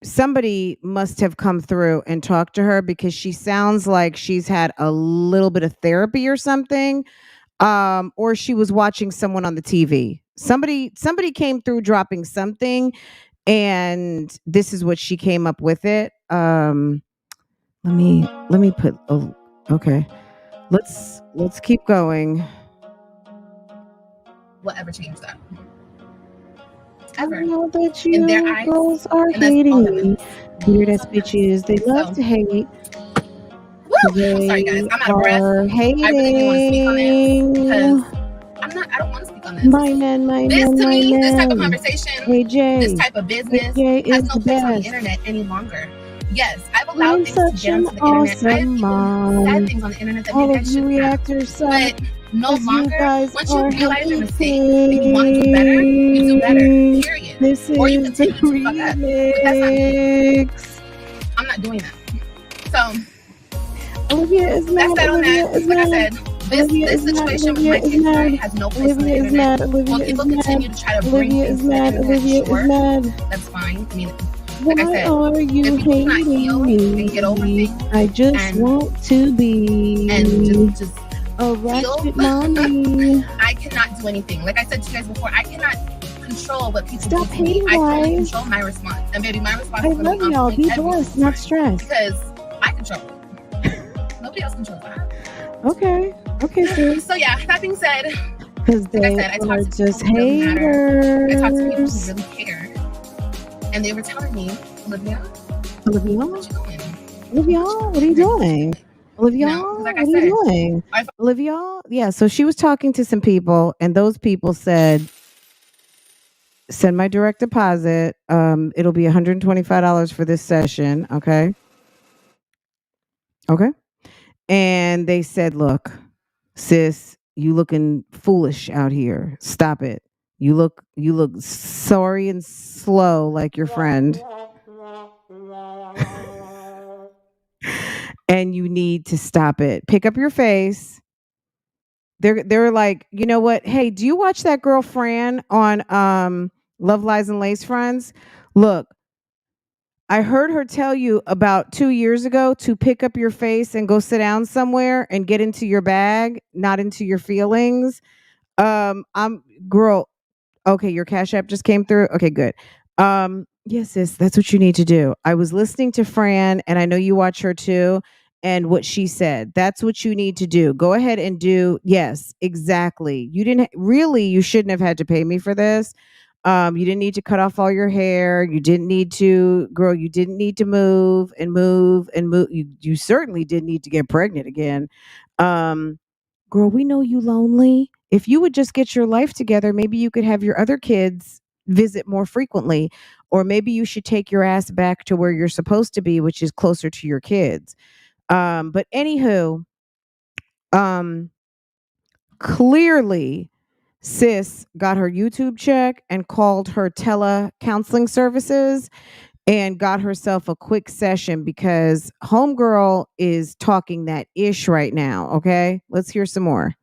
somebody must have come through and talked to her, because she sounds like she's had a little bit of therapy or something. Or she was watching someone on the TV. Somebody came through dropping something, and this is what she came up with it. Let me put, oh, okay. Let's keep going. Will ever change that. Ever. Ever. I know that you In their eyes, girls are and that's all that hating. matters. Weird ass bitches. They love to hate. Woo! I'm sorry, guys. I'm out of breath. Hating. I really do want to speak on this because I don't want to speak on this. This type of conversation, this type of business has no place on the internet any longer. Yes, I've allowed things to get onto the internet. I've said things on the internet that maybe I shouldn't have. But no longer, once you realize your mistake and you want to do better, you do better, period. Or you continue to fuck up. But that's not me. I'm not doing that. So, that's that on that. Like I said, this situation with my kids has no place on the internet. Well, people continue to try to bring things to the internet, sure, that's fine. I mean, like I said, if people cannot heal and get over things, I just want to be and just a ratchet mommy. I cannot do anything. Like I said to you guys before, I cannot control what people Stop do to me. hating, I can only guys. control my response. And baby, my response I is love going to be y'all. on Be point every blessed, not stressed. because I control it. Nobody else controls that. Okay, sis. So yeah, that being said, Because like I said, I talk to people who really matter. I talk to people who really care. And they were telling me, Olivia, what you doing? Olivia, what are you doing? Olivia, like what are you doing? Olivia, yeah. So she was talking to some people, and those people said, "Send my direct deposit. It'll be $125 for this session." Okay. And they said, "Look, sis, you looking foolish out here. Stop it. You look sorry and slow like your friend." And you need to stop it. Pick up your face. They're like, you know what? Hey, do you watch that girl Fran on Love Lies and Lacefronts? Look, I heard her tell you about 2 years ago to pick up your face and go sit down somewhere and get into your bag, not into your feelings. I'm girl. Okay, your Cash App just came through. Okay, good. Yes, sis, that's what you need to do. I was listening to Fran, and I know you watch her too, and what she said. That's what you need to do. Go ahead and do. Yes, exactly. You shouldn't have had to pay me for this. You didn't need to cut off all your hair. You didn't need to, girl, you didn't need to move and move and move. You certainly didn't need to get pregnant again. Um, Girl, we know you lonely. If you would just get your life together, maybe you could have your other kids visit more frequently. Or maybe you should take your ass back to where you're supposed to be, which is closer to your kids. But anywho, um, clearly sis got her YouTube check and called her tele counseling services and got herself a quick session because homegirl is talking that ish right now. Okay, let's hear some more.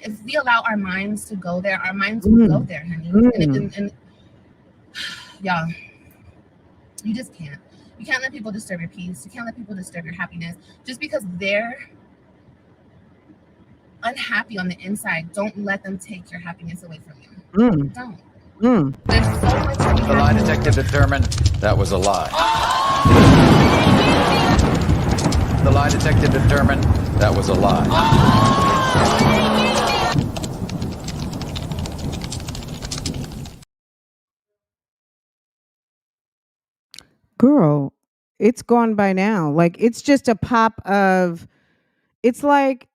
If we allow our minds to go there, our minds will go there, honey. And yeah, you just can't. You can't let people disturb your peace. You can't let people disturb your happiness. Just because they're unhappy on the inside, don't let them take your happiness away from you. Don't. There's so much. The lie detector determined that was a lie. The lie detector determined that was a lie. Girl, it's gone by now. Like it's just a pop of it's like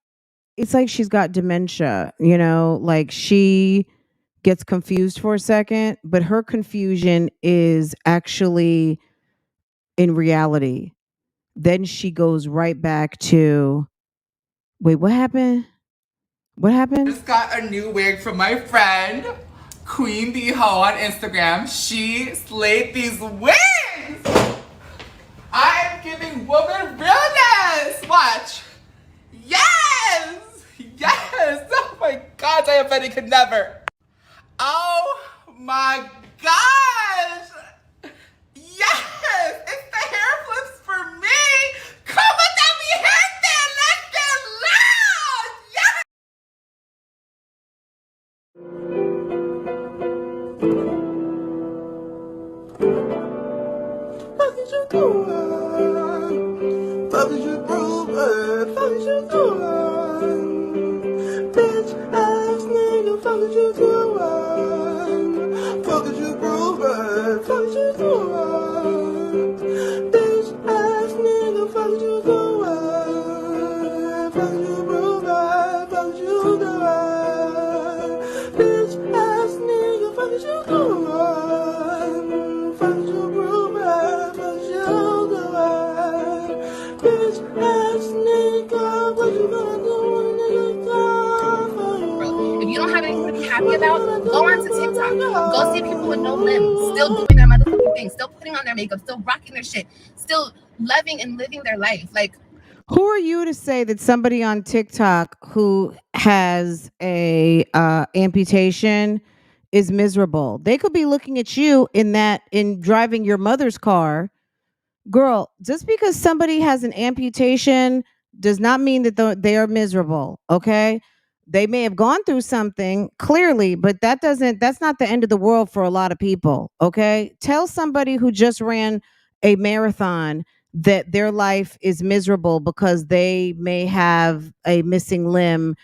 she's got dementia, you know, like she gets confused for a second, but her confusion is actually in reality. Then she goes right back to wait, what happened? What happened? Just got a new wig from my friend, Queen Bee Ho on Instagram. She slayed these wigs! I am giving woman realness! Watch! Yes! Yes! Oh my god, diabetic could never. Oh my gosh! Yes! It's the hair flips for me! Come on, that we hit there! Let's get loud! Yes! Fuck is you doing? Fuck is you proving? Fuck is you doing? Bitch ass nigga, fuck is you doing? Fuck is you proving? Fuck is you doing? Bitch ass nigga, fuck is you doing? Fuck is you proving? Fuck is you doing? Bitch ass nigga, fuck is you doing? Fuck is you proving? Fuck is you doing? Bitch ass nigga, what you gonna do when a nigga come for you? If you don't have anything to be happy about, go on to TikTok. Go see people with no limbs, still doing their motherfucking thing, still putting on their makeup, still rocking their shit, still loving and living their life. Like, who are you to say that somebody on TikTok who has a amputation is miserable? They could be looking at you in driving your mother's car. Girl, just because somebody has an amputation does not mean that they are miserable, okay? They may have gone through something clearly, but that's not the end of the world for a lot of people, okay? Tell somebody who just ran a marathon that their life is miserable because they may have a missing limb.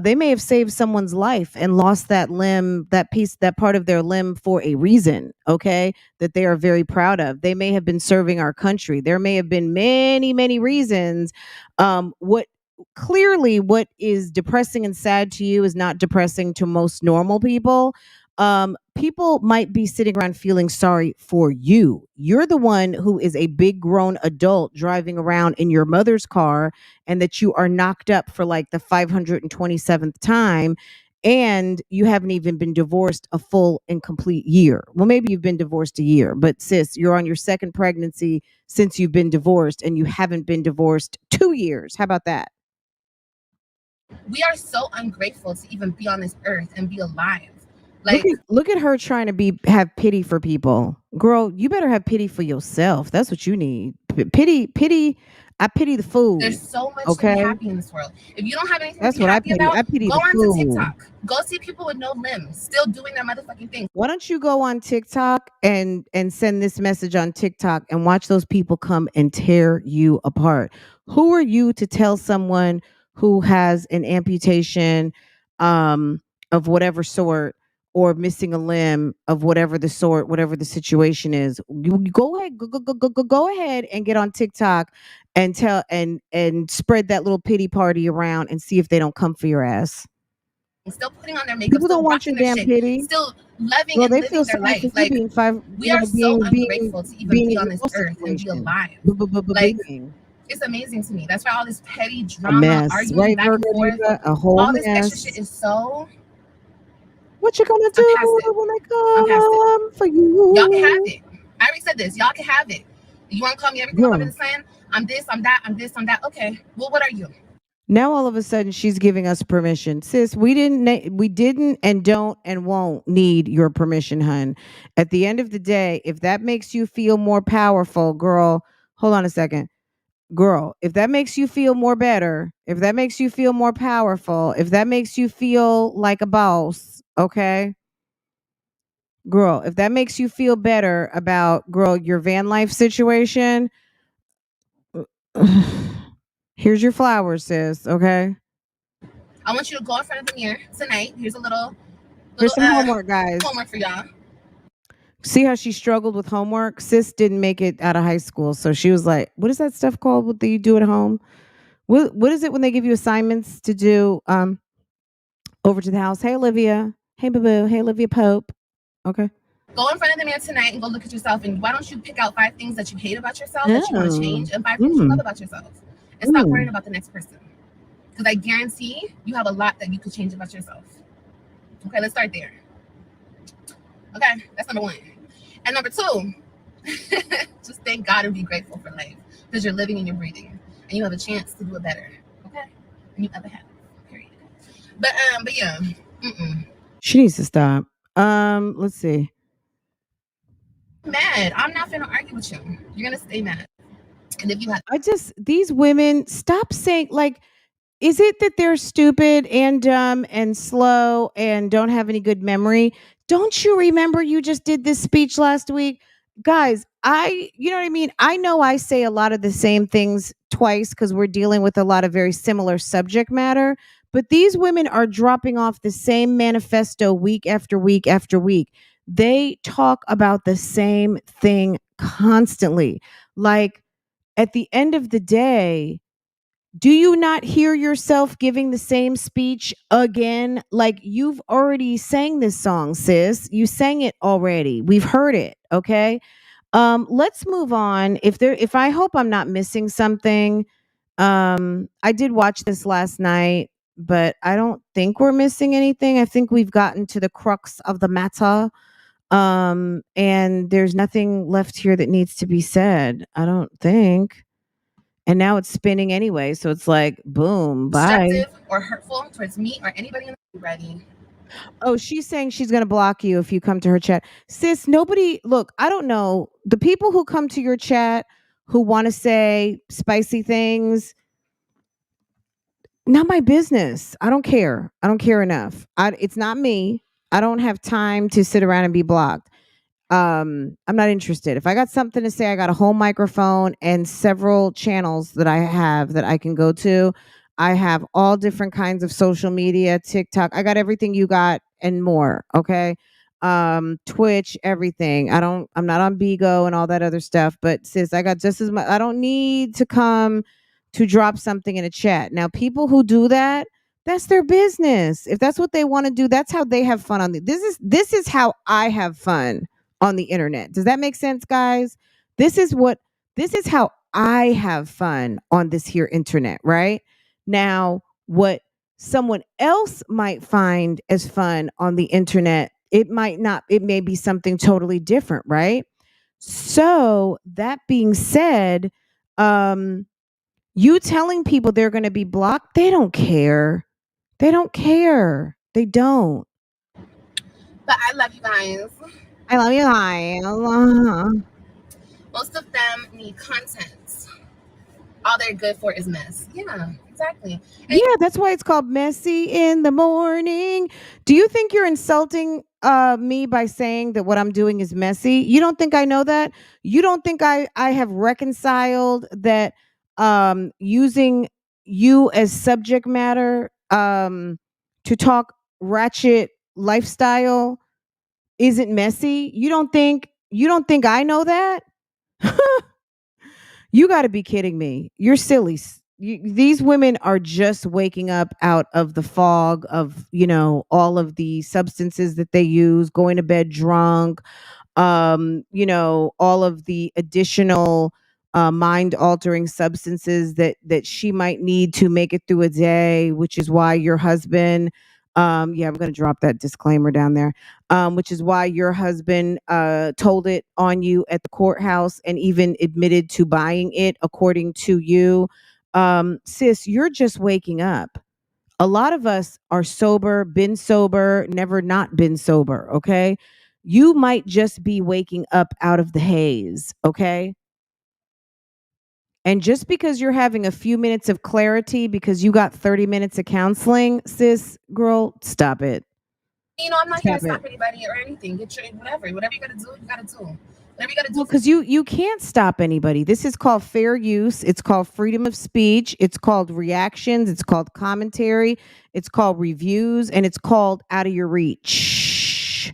They may have saved someone's life and lost that limb, that part of their limb for a reason, okay? That they are very proud of. They may have been serving our country. There may have been many, many reasons. What is depressing and sad to you is not depressing to most normal people. People might be sitting around feeling sorry for you. You're the one who is a big grown adult driving around in your mother's car, and that you are knocked up for like the 527th time, and you haven't even been divorced a full and complete year. Well, maybe you've been divorced a year, but sis, you're on your second pregnancy since you've been divorced, and you haven't been divorced 2 years. How about that? we are so ungrateful to even be on this earth and be alive. Like, look at her trying to have pity for people. Girl, you better have pity for yourself. That's what you need. Pity. I pity the fool. There's so much to be happy in this world. If you don't have anything That's to be what happy about, I pity go the on fool. to TikTok. Go see people with no limbs still doing their motherfucking thing. Why don't you go on TikTok and send this message on TikTok and watch those people come and tear you apart? Who are you to tell someone who has an amputation of whatever sort, or missing a limb of whatever the sort, whatever the situation is. You go ahead, go ahead and get on TikTok and tell and spread that little pity party around and see if they don't come for your ass. Still putting on their makeup, People still don't want your rocking their damn shit, pity. still loving Well, and they living feel their sorry for life. you Like, being five, we are so ungrateful to even being be in on your this earth and be situation. alive. Like, Being it's amazing to me. That's why all this petty a drama, mess, arguing right, back and Virgo forth, Diva? A whole all this extra mess. shit is so. What you gonna I'm do past it. when I'm they past it. come for you? Y'all can have it. I already said this. Y'all can have it. You want to call me everything I'm Girl. saying? I'm this, I'm that, I'm this, I'm that. Okay. Well, what are you? Now all of a sudden she's giving us permission. Sis, we didn't and don't and won't need your permission, hun. At the end of the day, if that makes you feel more powerful, girl, hold on a second. Girl, if that makes you feel more better, if that makes you feel more powerful, if that makes you feel like a boss, okay? Girl, if that makes you feel better about, girl, your van life situation, here's your flowers, sis, okay? I want you to go in front of the mirror tonight. Here's a little Here's some homework, guys. Homework for y'all. See how she struggled with homework? Sis didn't make it out of high school. So she was like, what is that stuff called? What do you do at home? What is it when they give you assignments to do over to the house? Hey, Olivia. Hey, boo-boo. Hey, Olivia Pope. Okay. Go in front of the mirror tonight and go look at yourself. And why don't you pick out 5 things that you hate about yourself that you want to change and 5 things you love about yourself? And stop worrying about the next person. Because I guarantee you have a lot that you could change about yourself. Okay, let's start there. Okay, that's number 1. And number 2, just thank God and be grateful for life. Because you're living and you're breathing. And you have a chance to do it better. Okay? And you ever have. Period. But yeah. She needs to stop. Let's see. Mad. I'm not gonna argue with you. You're gonna stay mad. And if you have these women, stop saying, like, is it that they're stupid and dumb and slow and don't have any good memory? Don't you remember you just did this speech last week? Guys, you know what I mean? I know I say a lot of the same things twice because we're dealing with a lot of very similar subject matter, but these women are dropping off the same manifesto week after week after week. They talk about the same thing constantly. Like, at the end of the day, do you not hear yourself giving the same speech again? Like, you've already sang this song, sis. You sang it already. We've heard it. Okay. Let's move on. If I hope I'm not missing something. I did watch this last night, but I don't think we're missing anything. I think we've gotten to the crux of the matter. And there's nothing left here that needs to be said. I don't think. And now it's spinning anyway, so it's like, boom, bye. destructive or hurtful towards me or anybody in the ready. Oh, she's saying she's going to block you if you come to her chat. Sis, nobody, look, I don't know. The people who come to your chat who want to say spicy things, not my business. I don't care. I don't care enough. It's not me. I don't have time to sit around and be blocked. I'm not interested. If I got something to say, I got a whole microphone and several channels that I have that I can go to. I have all different kinds of social media, TikTok. I got everything you got and more. Okay. Twitch, everything. I'm not on BougieGang and all that other stuff, but sis, I got just as much. I don't need to come to drop something in a chat. Now, people who do that, that's their business. If that's what they want to do, that's how they have fun on this is how I have fun on the internet. Does that make sense, guys? This is how I have fun on this here internet, right? Now, what someone else might find as fun on the internet, it may be something totally different, right? So, that being said, you telling people they're going to be blocked, they don't care. They don't care. They don't. But I love you guys. I love you guys. Most of them need content. All they're good for is mess. Yeah, exactly. And yeah, that's why it's called Messy in the Morning. Do you think you're insulting me by saying that what I'm doing is messy? You don't think I know that? You don't think I have reconciled that using you as subject matter to talk ratchet lifestyle isn't messy. You don't think I know that? You got to be kidding me. You're silly. These women are just waking up out of the fog of, all of the substances that they use, going to bed drunk, all of the additional mind altering substances that she might need to make it through a day, which is why your husband, yeah, I'm going to drop that disclaimer down there, which is why your husband told it on you at the courthouse and even admitted to buying it, according to you. Sis, you're just waking up. A lot of us are sober, been sober, never not been sober, okay? You might just be waking up out of the haze, okay? And just because you're having a few minutes of clarity because you got 30 minutes of counseling, sis, girl, stop it. I'm not here to Stop stop it. anybody or anything. Get your whatever you gotta do, you gotta do. Whatever you gotta do. Well, because you can't stop anybody. This is called fair use. It's called freedom of speech. It's called reactions. It's called commentary. It's called reviews, and it's called out of your reach.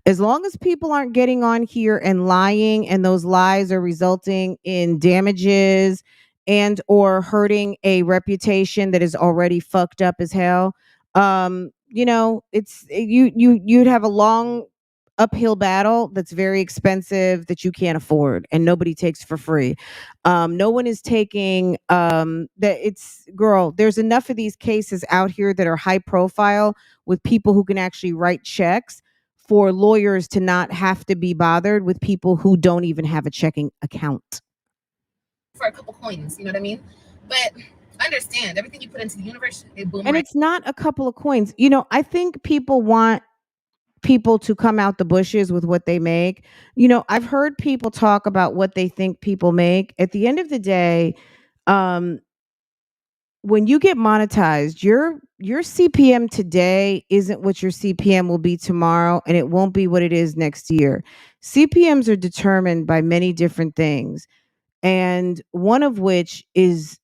As long as people aren't getting on here and lying, and those lies are resulting in damages and or hurting a reputation that is already fucked up as hell, it's you'd have a long uphill battle that's very expensive that you can't afford and nobody takes for free. No one is taking that. It's, girl, there's enough of these cases out here that are high profile with people who can actually write checks for lawyers to not have to be bothered with people who don't even have a checking account for a couple coins, you know what I mean? But understand, everything you put into the universe, it boomerang. and it's not a couple of coins. I think people want people to come out the bushes with what they make. I've heard people talk about what they think people make. At the end of the day, um, when you get monetized, your CPM today isn't what your CPM will be tomorrow, and it won't be what it is next year. CPMs are determined by many different things, and one of which is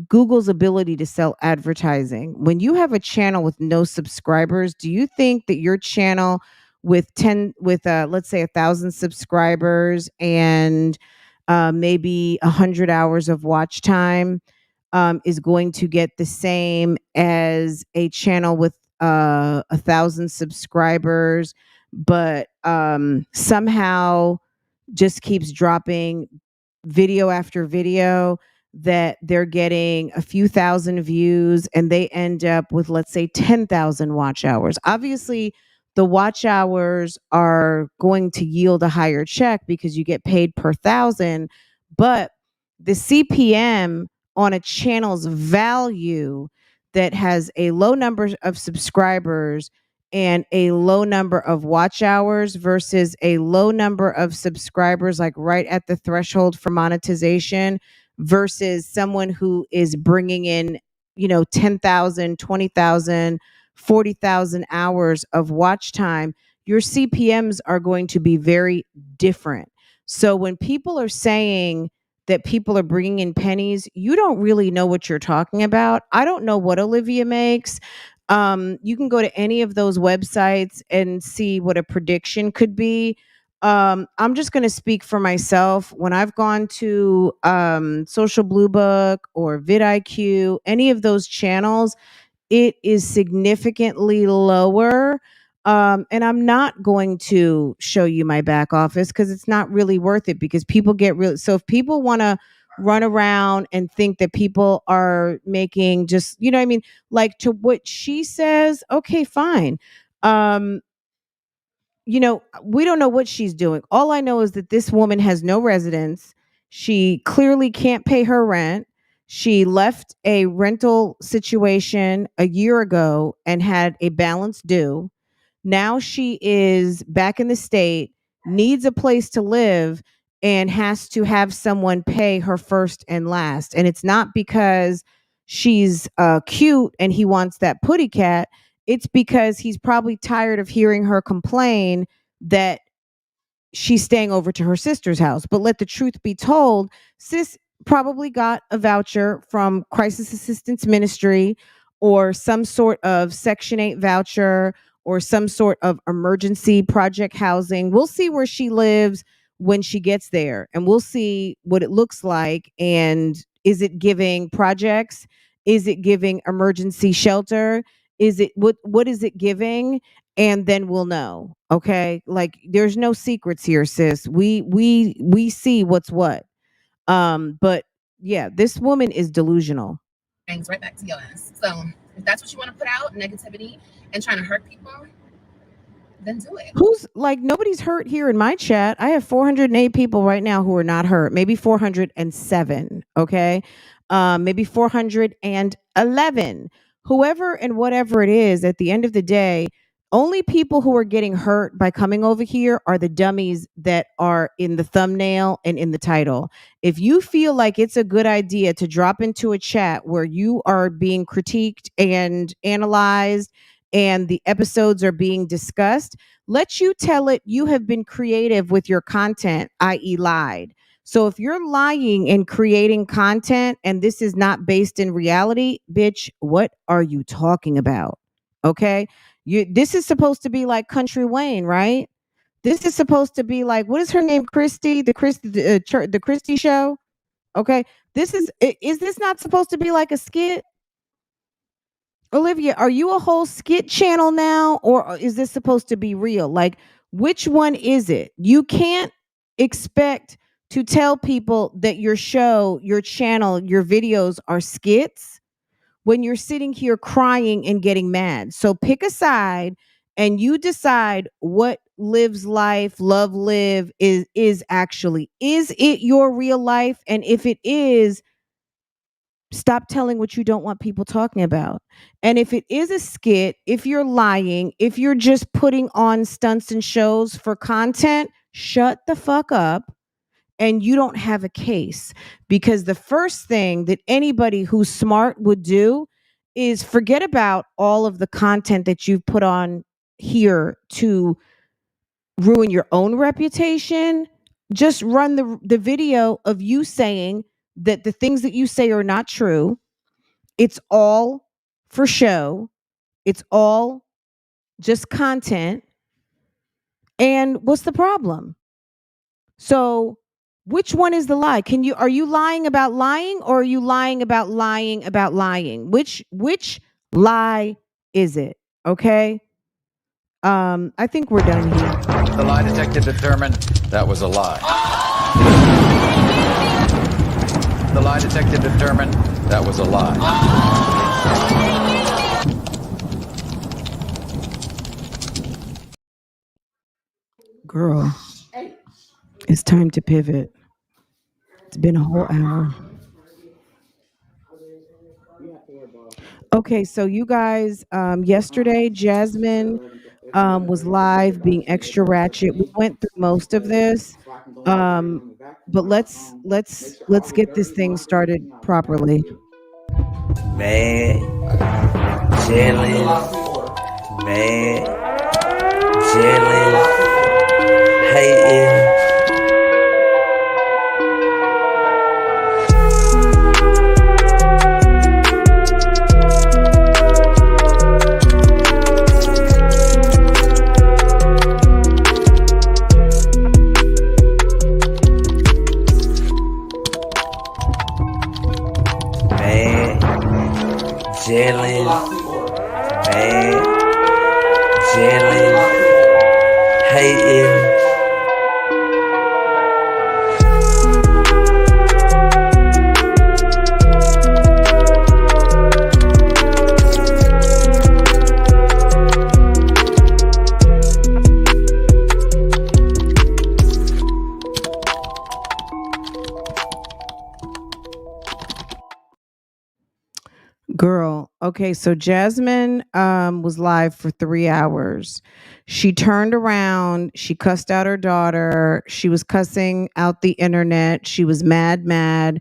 Google's ability to sell advertising. When you have a channel with no subscribers, do you think that your channel with let's say 1,000 subscribers and maybe 100 hours of watch time is going to get the same as a channel with 1,000 subscribers, but somehow just keeps dropping video after video that they're getting a few thousand views and they end up with, let's say, 10,000 watch hours? Obviously, the watch hours are going to yield a higher check because you get paid per thousand, but the CPM on a channel's value that has a low number of subscribers and a low number of watch hours versus a low number of subscribers, like right at the threshold for monetization, versus someone who is bringing in, 10,000, 20,000, 40,000 hours of watch time, your CPMs are going to be very different. So when people are saying that people are bringing in pennies, you don't really know what you're talking about. I don't know what Olivia makes. You can go to any of those websites and see what a prediction could be. I'm just going to speak for myself. When I've gone to Social Blue Book or vidIQ, any of those channels, it is significantly lower. And I'm not going to show you my back office because it's not really worth it, because people get real. So if people want to run around and think that people are making just, what I mean, like to what she says, okay, fine. We don't know what she's doing. All I know is that this woman has no residence. She clearly can't pay her rent. She left a rental situation a year ago and had a balance due. Now she is back in the state, needs a place to live, and has to have someone pay her first and last. And it's not because she's cute and he wants that putty cat. It's because he's probably tired of hearing her complain that she's staying over to her sister's house. But let the truth be told, sis probably got a voucher from Crisis Assistance Ministry or some sort of Section 8 voucher or some sort of emergency project housing. We'll see where she lives when she gets there, and we'll see what it looks like. And is it giving projects? Is it giving emergency shelter? Is it what is it giving? And then we'll know. Okay? Like there's no secrets here, sis. We see what's what. But yeah, this woman is delusional. Things right back to your ass. So if that's what you want to put out, negativity and trying to hurt people, then do it. Who's like, nobody's hurt here in my chat. I have 408 people right now who are not hurt. Maybe 407. Okay. Maybe 411. Whoever and whatever it is, at the end of the day, only people who are getting hurt by coming over here are the dummies that are in the thumbnail and in the title. If you feel like it's a good idea to drop into a chat where you are being critiqued and analyzed and the episodes are being discussed, let you tell it you have been creative with your content, i.e. lied. So if you're lying and creating content and this is not based in reality, bitch, what are you talking about? Okay? This is supposed to be like Country Wayne, right? This is supposed to be like, what is her name? Christy, the Christy show. Okay. Is this not supposed to be like a skit? Olivia, are you a whole skit channel now, or is this supposed to be real? Like, which one is it? You can't expect to tell people that your show, your channel, your videos are skits when you're sitting here crying and getting mad. So pick a side and you decide what lives life, love live is actually. Is it your real life? And if it is, stop telling what you don't want people talking about. And if it is a skit, if you're lying, if you're just putting on stunts and shows for content, shut the fuck up. And you don't have a case, because the first thing that anybody who's smart would do is forget about all of the content that you've put on here to ruin your own reputation. Just run the video of you saying that the things that you say are not true. It's all for show. It's all just content. And what's the problem? So which one is the lie? Are you lying about lying, or are you lying about lying about lying? Which lie is it? Okay? I think we're done here. The lie detector determined that was a lie. The lie detector determined that was a lie. Girl, it's time to pivot. It's been a whole hour. Okay, so you guys, yesterday Jasmine was live being extra ratchet. We went through most of this, but let's get this thing started properly. Mad, jealous, mad, jealous, hating. Jealous, mad, jealous, hating. Girl, okay, so Jasmine was live for 3 hours. She turned around, she cussed out her daughter, she was cussing out the internet, she was mad.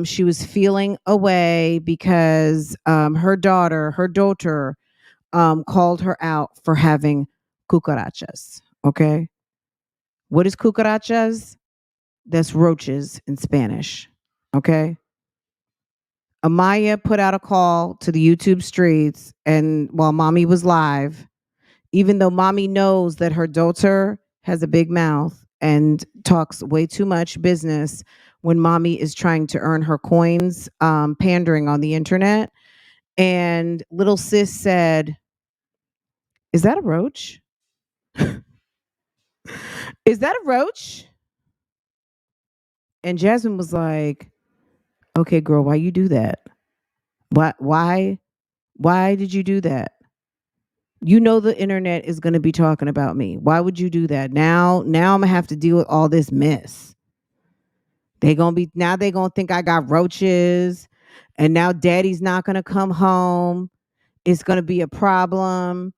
She was feeling away because her daughter called her out for having cucarachas. Okay? What is cucarachas? That's roaches in Spanish. Okay? Amaya put out a call to the YouTube streets, and while mommy was live, even though mommy knows that her daughter has a big mouth and talks way too much business when mommy is trying to earn her coins, pandering on the internet. And little sis said, "Is that a roach? Is that a roach?" And Jasmine was like, "Okay, girl, why you do that? Why did you do that? You know the internet is going to be talking about me. Why would you do that? Now I'm going to have to deal with all this mess. They going to think I got roaches, and now daddy's not going to come home. It's going to be a problem.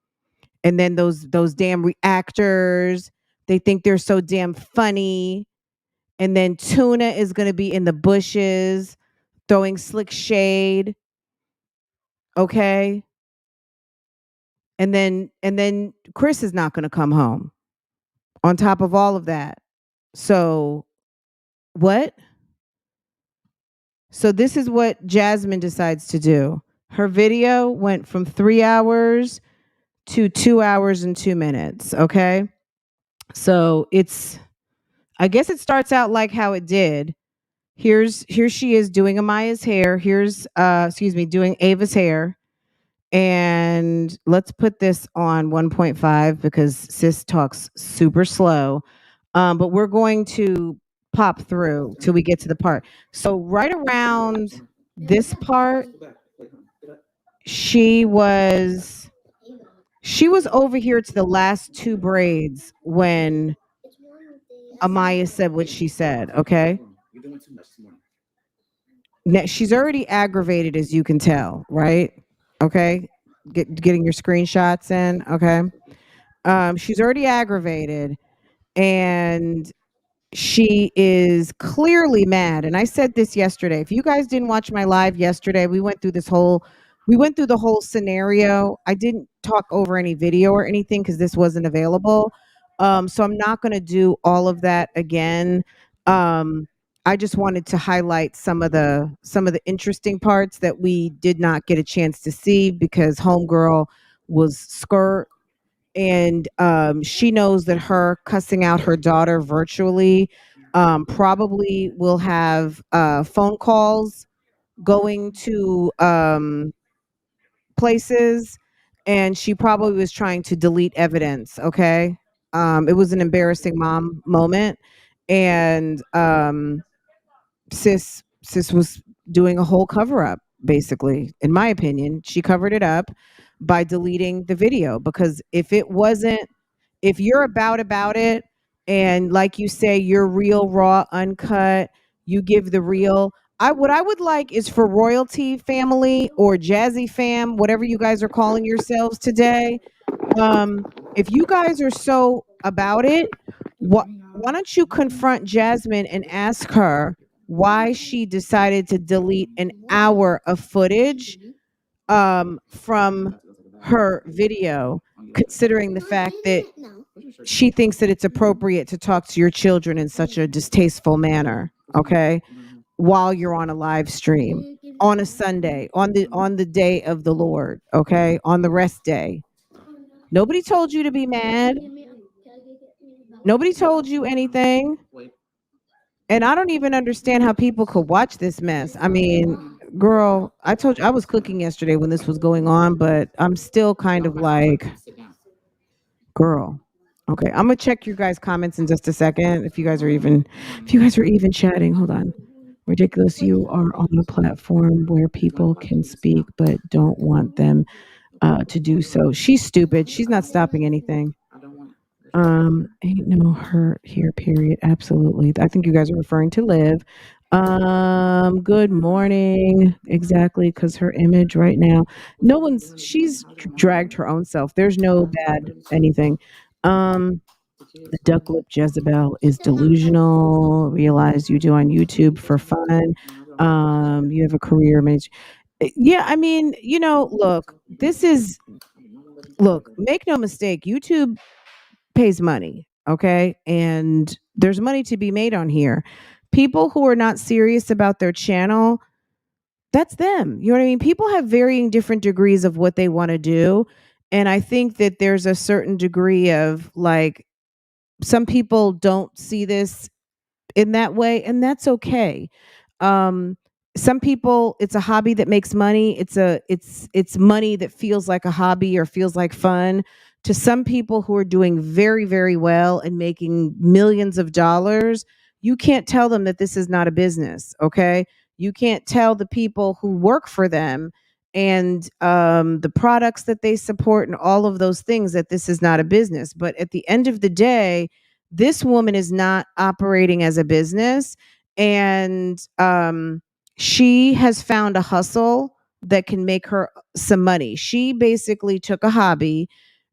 And then those damn reactors, they think they're so damn funny. And then Tuna is going to be in the bushes throwing slick shade. Okay? And then Chris is not going to come home on top of all of that. So what? So this is what Jasmine decides to do. Her video went from 3 hours to 2 hours and 2 minutes. Okay. So I guess it starts out like how it did. Here she is doing Amaya's hair. Doing Ava's hair. And let's put this on 1.5 because sis talks super slow. But we're going to pop through till we get to the part. So right around this part, she was over here to the last 2 braids when Amaya said what she said. Okay. Now, she's already aggravated, as you can tell, right? Okay. Getting your screenshots in. Okay. She's already aggravated, and she is clearly mad. And I said this yesterday. If you guys didn't watch my live yesterday, we went through the whole scenario. I didn't talk over any video or anything because this wasn't available. So I'm not going to do all of that again. I just wanted to highlight some of the interesting parts that we did not get a chance to see because homegirl was skirt, and she knows that her cussing out her daughter virtually probably will have phone calls going to places, and she probably was trying to delete evidence. Okay. It was an embarrassing mom moment, and sis was doing a whole cover up. Basically, in my opinion, she covered it up by deleting the video, because if you're about it, and like you say, you're real, raw, uncut, you give the real. What I would like is for royalty family or Jazzy fam, whatever you guys are calling yourselves today. If you guys are so about it, why don't you confront Jasmine and ask her why she decided to delete an hour of footage from her video, considering the fact that she thinks that it's appropriate to talk to your children in such a distasteful manner, okay? While you're on a live stream on a Sunday, on the day of the Lord, okay? On the rest day. Nobody told you to be mad. Nobody told you anything. And I don't even understand how people could watch this mess. I mean, girl, I told you I was cooking yesterday when this was going on, but I'm still kind of like, girl. Okay, I'm gonna check your guys' comments in just a second. If you guys are even chatting, hold on. Ridiculous, you are on a platform where people can speak but don't want them to do so. She's stupid. She's not stopping anything. Ain't no hurt here, period. Absolutely. I think you guys are referring to Liv. Good morning. Exactly, because her image right now, she's dragged her own self. There's no bad anything. The duck lip Jezebel is delusional. Realize you do on YouTube for fun. You have a career. Yeah, I mean, look, make no mistake, YouTube pays money, okay? And there's money to be made on here. People who are not serious about their channel, that's them. You know what I mean? People have varying different degrees of what they want to do. And I think that there's a certain degree of like, some people don't see this in that way, and that's okay. um some people, it's a hobby that makes money. It's money that feels like a hobby or feels like fun. To some people who are doing very, very well and making millions of dollars, you can't tell them that this is not a business. Okay, you can't tell the people who work for them and the products that they support and all of those things that this is not a business. But at the end of the day, this woman is not operating as a business. And she has found a hustle that can make her some money. She basically took a hobby,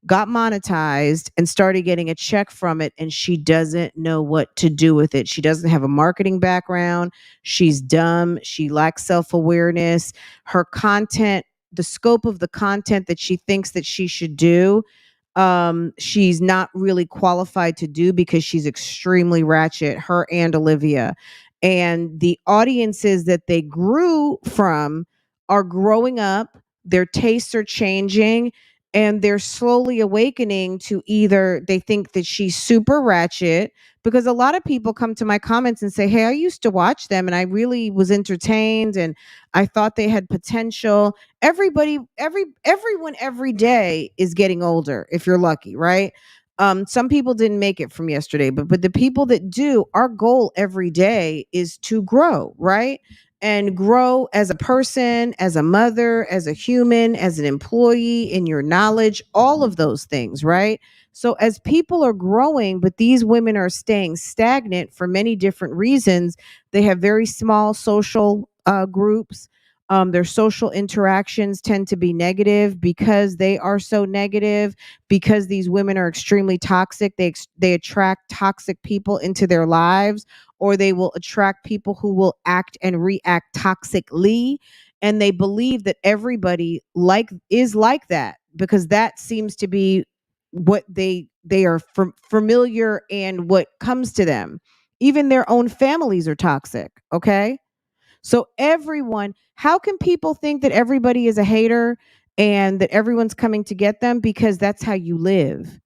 got monetized, and started getting a check from it, and she doesn't know what to do with it. She doesn't have a marketing background. She's dumb. She lacks self-awareness. Her content, the scope of the content that she thinks that she should do, she's not really qualified to do because she's extremely ratchet, her and Olivia. And the audiences that they grew from are growing up, their tastes are changing, and they're slowly awakening to either they think that she's super ratchet, because a lot of people come to my comments and say, hey, I used to watch them and I really was entertained and I thought they had potential. Everyone every day is getting older if you're lucky, right? Some people didn't make it from yesterday, but the people that do, our goal every day is to grow, right? And grow as a person, as a mother, as a human, as an employee, in your knowledge, all of those things, right? So as people are growing, but these women are staying stagnant for many different reasons. They have very small social groups. Their social interactions tend to be negative because they are so negative, because these women are extremely toxic. They attract toxic people into their lives, or they will attract people who will act and react toxically, and they believe that everybody is like that because that seems to be what they are familiar and what comes to them. Even their own families are toxic. Okay, so everyone, how can people think that everybody is a hater and that everyone's coming to get them? Because that's how you live.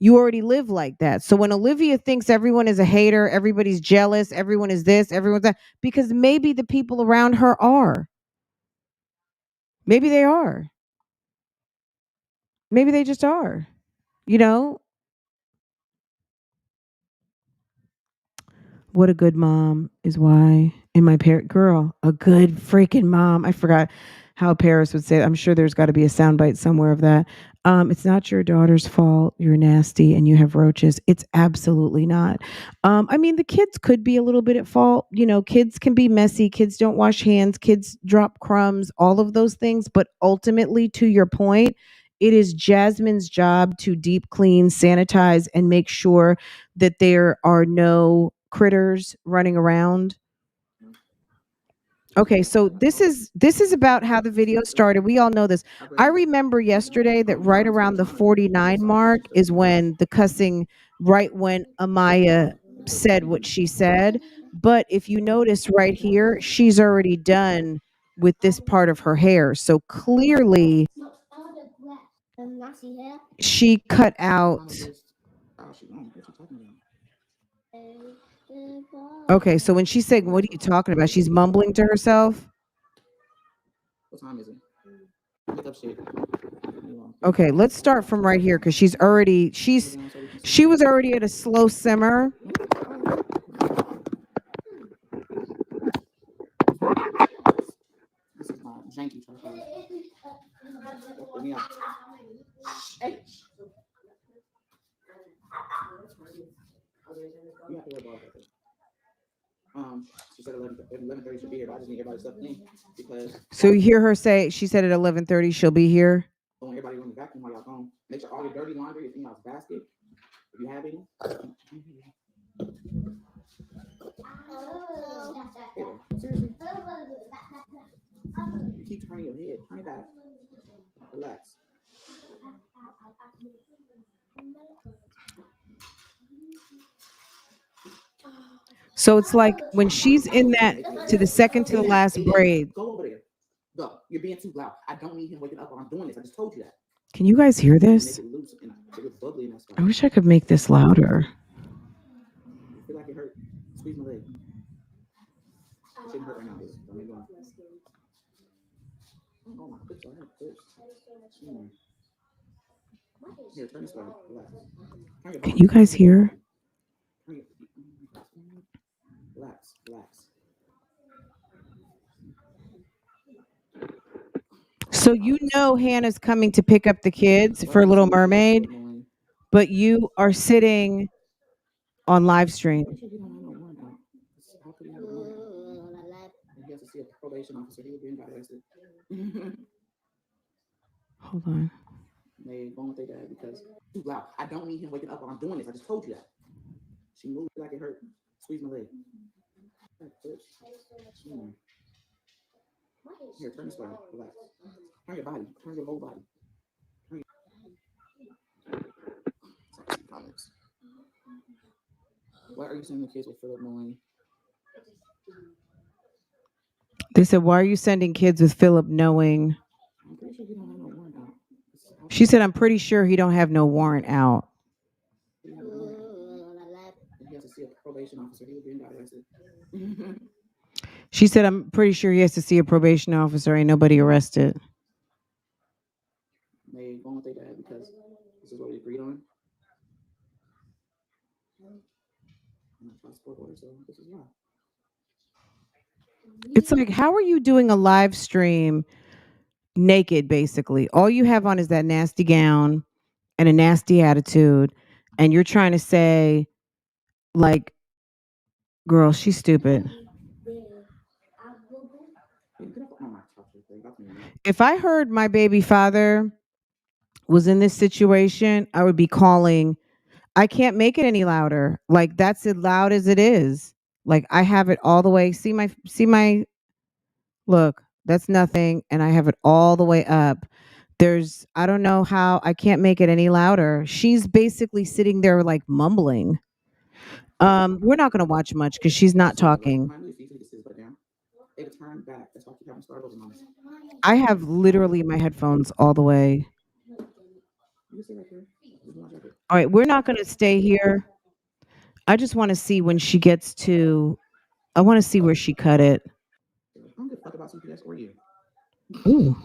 You already live like that. So when Olivia thinks everyone is a hater, everybody's jealous, everyone is this, everyone's that, because maybe the people around her are. Maybe they are. Maybe they just are. You know, what a good mom is why. And my parent girl, a good freaking mom. I forgot how Paris would say it. I'm sure there's got to be a soundbite somewhere of that. It's not your daughter's fault. You're nasty and you have roaches. It's absolutely not. I mean, the kids could be a little bit at fault. You know, kids can be messy. Kids don't wash hands. Kids drop crumbs, all of those things. But ultimately, to your point, it is Jasmine's job to deep clean, sanitize, and make sure that there are no critters running around. Okay, so this is about how the video started. We all know this. I remember yesterday that right around the 49 mark is when the cussing, right when Amaya said what she said. But if you notice right here, she's already done with this part of her hair. So clearly she cut out. Okay, so when she's saying, what are you talking about? She's mumbling to herself. What time is it? Look up shit. Okay, let's start from right here because she was already at a slow simmer. This is my janky turtle. Let me out. Hey. You have to worry about that. She said 11:30 should be here, but I just need everybody's stuff in because. So you hear her say, she said at 11:30 she'll be here. I want everybody on the vacuum while y'all gone. Make sure all your dirty laundry is in y'all's basket. If you have any. Seriously. You keep turning your head. Turn it back. Relax. So it's like when she's in that to the second to the last braid. Go over there. Go. You're being too loud. I don't need him waking up while I'm doing this. I just told you that. Can you guys hear this? I wish I could make this louder. Feel like it hurt. Squeeze my leg. It shouldn't hurt right now. Don't make it go. Oh my goodness, I hurt first. Here, turn this way. Relax. Can you guys hear? Relax, relax. So you know Hannah's coming to pick up the kids for Little Mermaid, but you are sitting on live stream. Make sure you don't have no warrant out. How could you have a warrant out? He has to see a probation officer. He again got arrested. Hold on. They going with their dad because too loud. I don't need him waking up while I'm doing this. I just told you that. She moved like it hurt. Squeeze my leg. Here, turn this way. Relax. Turn your body. Turn your whole body. Comments. Why are you sending the kids with Philip knowing? They said, why are you sending kids with Philip knowing? I'm pretty sure he don't have no warrant out. She said, I'm pretty sure he don't have no warrant out. He has to see a probation officer. He again got arrested. She said, I'm pretty sure he has to see a probation officer. Ain't nobody arrested. They going with their dad because this is what we agreed on. So this is why. It's like, how are you doing a live stream naked, basically? All you have on is that nasty gown and a nasty attitude. And you're trying to say, like, girl, she's stupid. If I heard my baby father was in this situation, I would be calling. I can't make it any louder. Like, that's as loud as it is. Like, I have it all the way. See my look, that's nothing. And I have it all the way up. I don't know how I can't make it any louder. She's basically sitting there like mumbling. We're not going to watch much because she's not talking. I have literally my headphones all the way. All right, we're not going to stay here. I just want to see when she gets to. I want to see where she cut it. I'm good fuck about CPS or you. Ooh.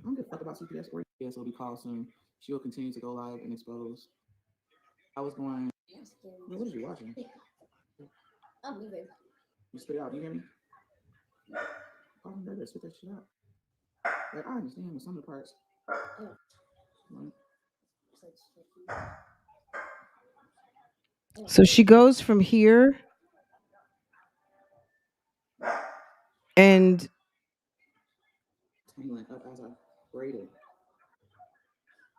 I'm good fuck about CPS or you. Yes, will be called soon. She will continue to go live and expose. I was going. What are you watching? I'm leaving. You spit it out. Do you hear me? Oh, I'm better spit that shit out. Like, I understand with some of the parts. Right? So she goes from here and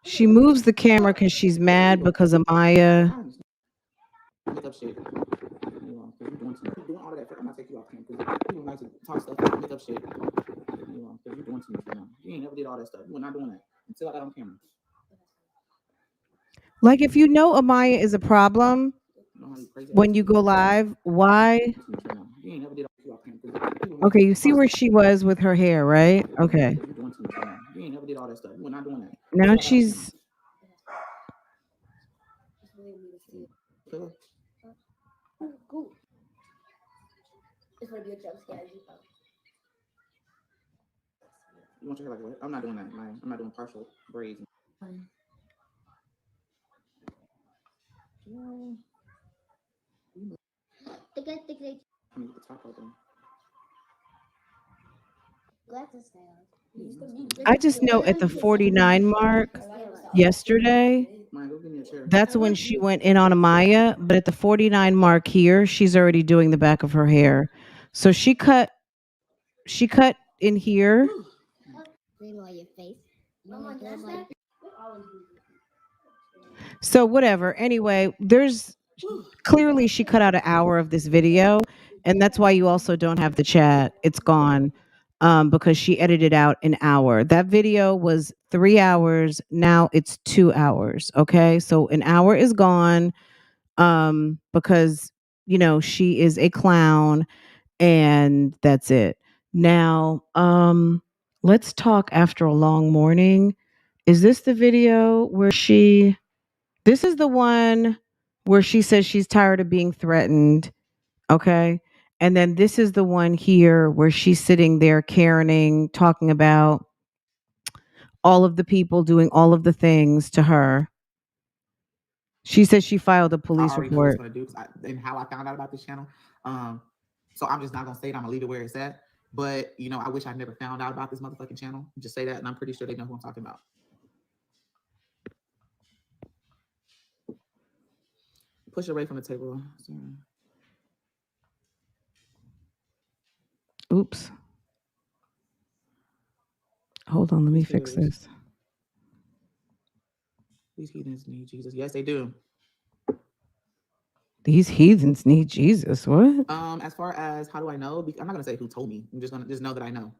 she moves the camera because she's mad because of Maya. Make up shit. You're doing all of that. I'm not taking you off camera because you don't like to talk stuff, make up shit. Because you're doing too much right now. You ain't never did all that stuff. You were not doing that until I got on camera. Like, if you know Amaya is a problem when you go live, why? Okay, you see where she was with her hair, right? Okay. Now she's. It's gonna be a jump scare. You want your hair like what? I'm not doing that. I'm not doing partial braids. They get the top out there. I just know at the 49 mark yesterday, that's when she went in on Amaya. But at the 49 mark here, she's already doing the back of her hair. So she cut in here. So whatever. Anyway, clearly she cut out an hour of this video, and that's why you also don't have the chat. It's gone. Because she edited out an hour. That video was 3 hours. Now it's 2 hours. Okay. So an hour is gone. Because, she is a clown and that's it. Now, Let's talk after a long morning. Is this the video where this is the one where she says she's tired of being threatened. Okay. And then this is the one here where she's sitting there caring, talking about all of the people doing all of the things to her. She says she filed a I police already know what it's report. gonna do and how I found out about this channel. So I'm just not gonna say it. I'm gonna leave it where it's at. But you know, I wish I never found out about this motherfucking channel. Just say that, and I'm pretty sure they know who I'm talking about. Push away from the table. Oops. Hold on, let me fix this. These heathens need Jesus. Yes, they do. These heathens need Jesus. What? As far as how do I know? I'm not gonna say who told me. I'm just gonna know that I know.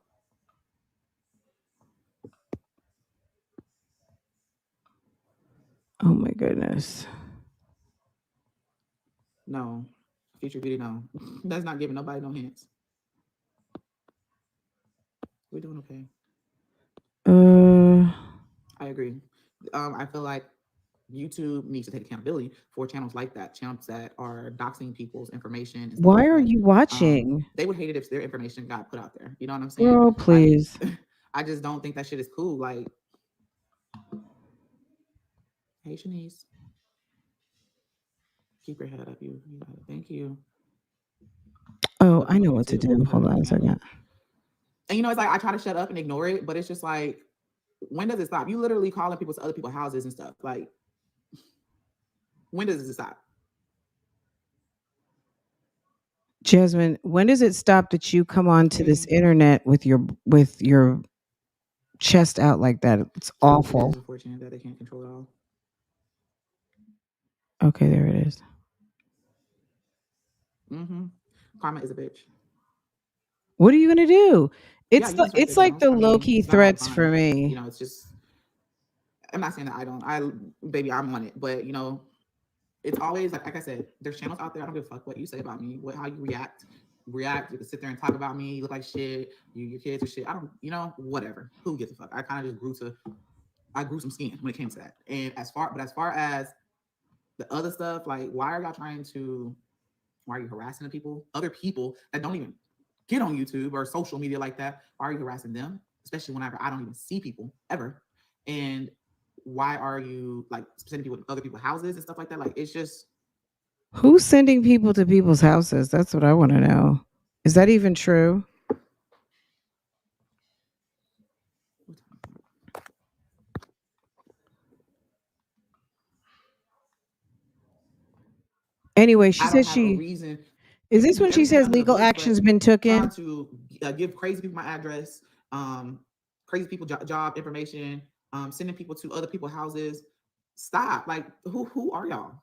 Oh my goodness. No. Future beauty, no. That's not giving nobody no hints. We're doing okay. I agree. I feel like YouTube needs to take accountability for channels like that, channels that are doxing people's information. And Why are you watching? They would hate it if their information got put out there. You know what I'm saying? Girl, please. I just don't think that shit is cool. Like, hey, Shanice. Keep your head up. You got it. Thank you. Oh, I know what to do. Hold on a second. And you know, it's like I try to shut up and ignore it, but it's just like, when does it stop? You literally calling people to other people's houses and stuff. Like, when does it stop? Jasmine, when does it stop that you come onto this internet with your chest out like that? It's awful. It's unfortunate that they can't control it all. Okay, there it is. Karma is a bitch. What are you gonna do? It's like the low-key threats for me. You know, it's just, I'm not saying that baby, I'm on it, but you know, it's always like I said, there's channels out there. I don't give a fuck what you say about me, how you react. You can sit there and talk about me. You look like shit. Your kids are shit. I don't, you know, whatever. Who gives a fuck? I kind of just grew some skin when it came to that. And as far as the other stuff, like, why are you harassing the people, other people that don't even get on YouTube or social media like that? Why are you harassing them? Especially whenever I don't even see people ever. And why are you like sending people to other people's houses and stuff like that? Like, it's just, who's sending people to people's houses? That's what I want to know. Is that even true? Anyway, she says is this when she says legal action's been taken? Trying to give crazy people my address, crazy people job information, sending people to other people's houses. Stop. Like, who are y'all?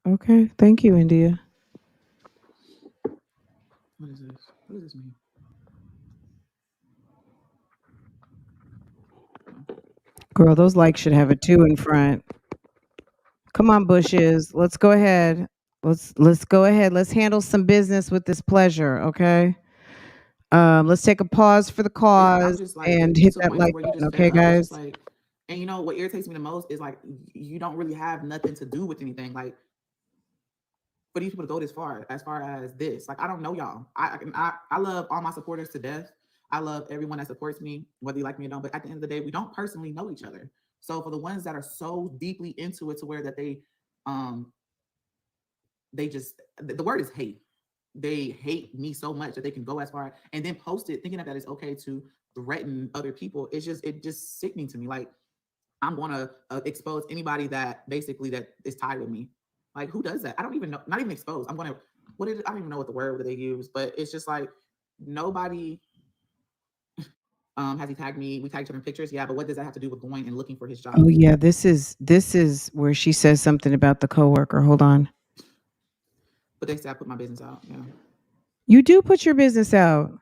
Okay, thank you, India. What is this? What does this mean? Girl, those likes should have a 2 in front. Come on, Bushes. Let's go ahead. Let's go ahead. Let's handle some business with this pleasure, okay? Let's take a pause for the cause and hit that like button, okay, guys? Like, and you know what irritates me the most is like, you don't really have nothing to do with anything. Like, for these people to go this far, as far as this, like, I don't know y'all. I love all my supporters to death. I love everyone that supports me, whether you like me or don't. But at the end of the day, we don't personally know each other. So for the ones that are so deeply into it to where that they just, the word is hate. They hate me so much that they can go as far and then post it thinking that it's okay to threaten other people. It's just sickening to me. Like, I'm gonna expose anybody that basically that is tied with me. Like, who does that? I don't even know. Not even expose. I don't even know what the word that they use, but it's just like, nobody has he tagged me. We tagged each other in pictures. Yeah, but what does that have to do with going and looking for his job? Oh yeah, this is where she says something about the coworker. Hold on. But they say I put my business out. Yeah. You do put your business out.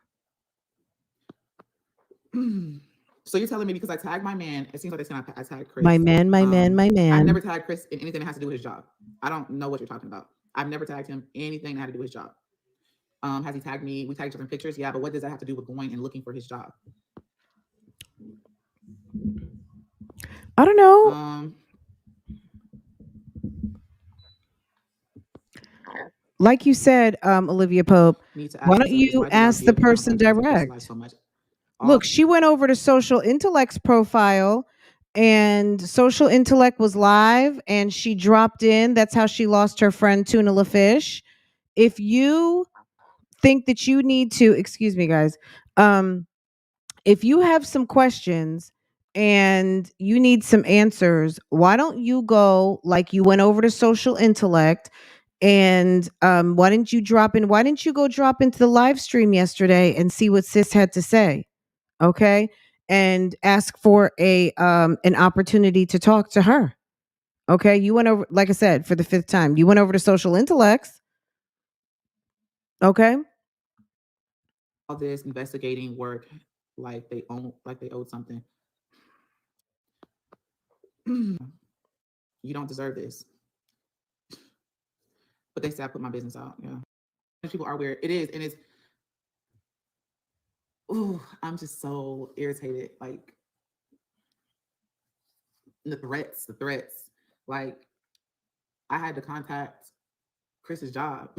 So you're telling me because I tagged my man, it seems like they're saying I tagged Chris. My man. I never tagged Chris in anything that has to do with his job. I don't know what you're talking about. I've never tagged him anything that had to do with his job. Has he tagged me? We tagged each other in pictures. Yeah, but what does that have to do with going and looking for his job? I don't know. Like you said, Olivia Pope, why don't you ask the person direct? So much. Look, she went over to Social Intellect's profile and Social Intellect was live and she dropped in. That's how she lost her friend Tuna LaFish. If you think that you need to, excuse me, guys, if you have some questions and you need some answers, why don't you go like you went over to Social Intellect and why didn't you go drop into the live stream yesterday and see what sis had to say? Okay? And ask for a an opportunity to talk to her. Okay? You went over, like I said, for the 5th time. You went over to Social Intellects. Okay? All this investigating work like they owed something. You don't deserve this. But they said I put my business out. Yeah. People are weird. It is, and it's I'm just so irritated. Like the threats. Like I had to contact Chris's job.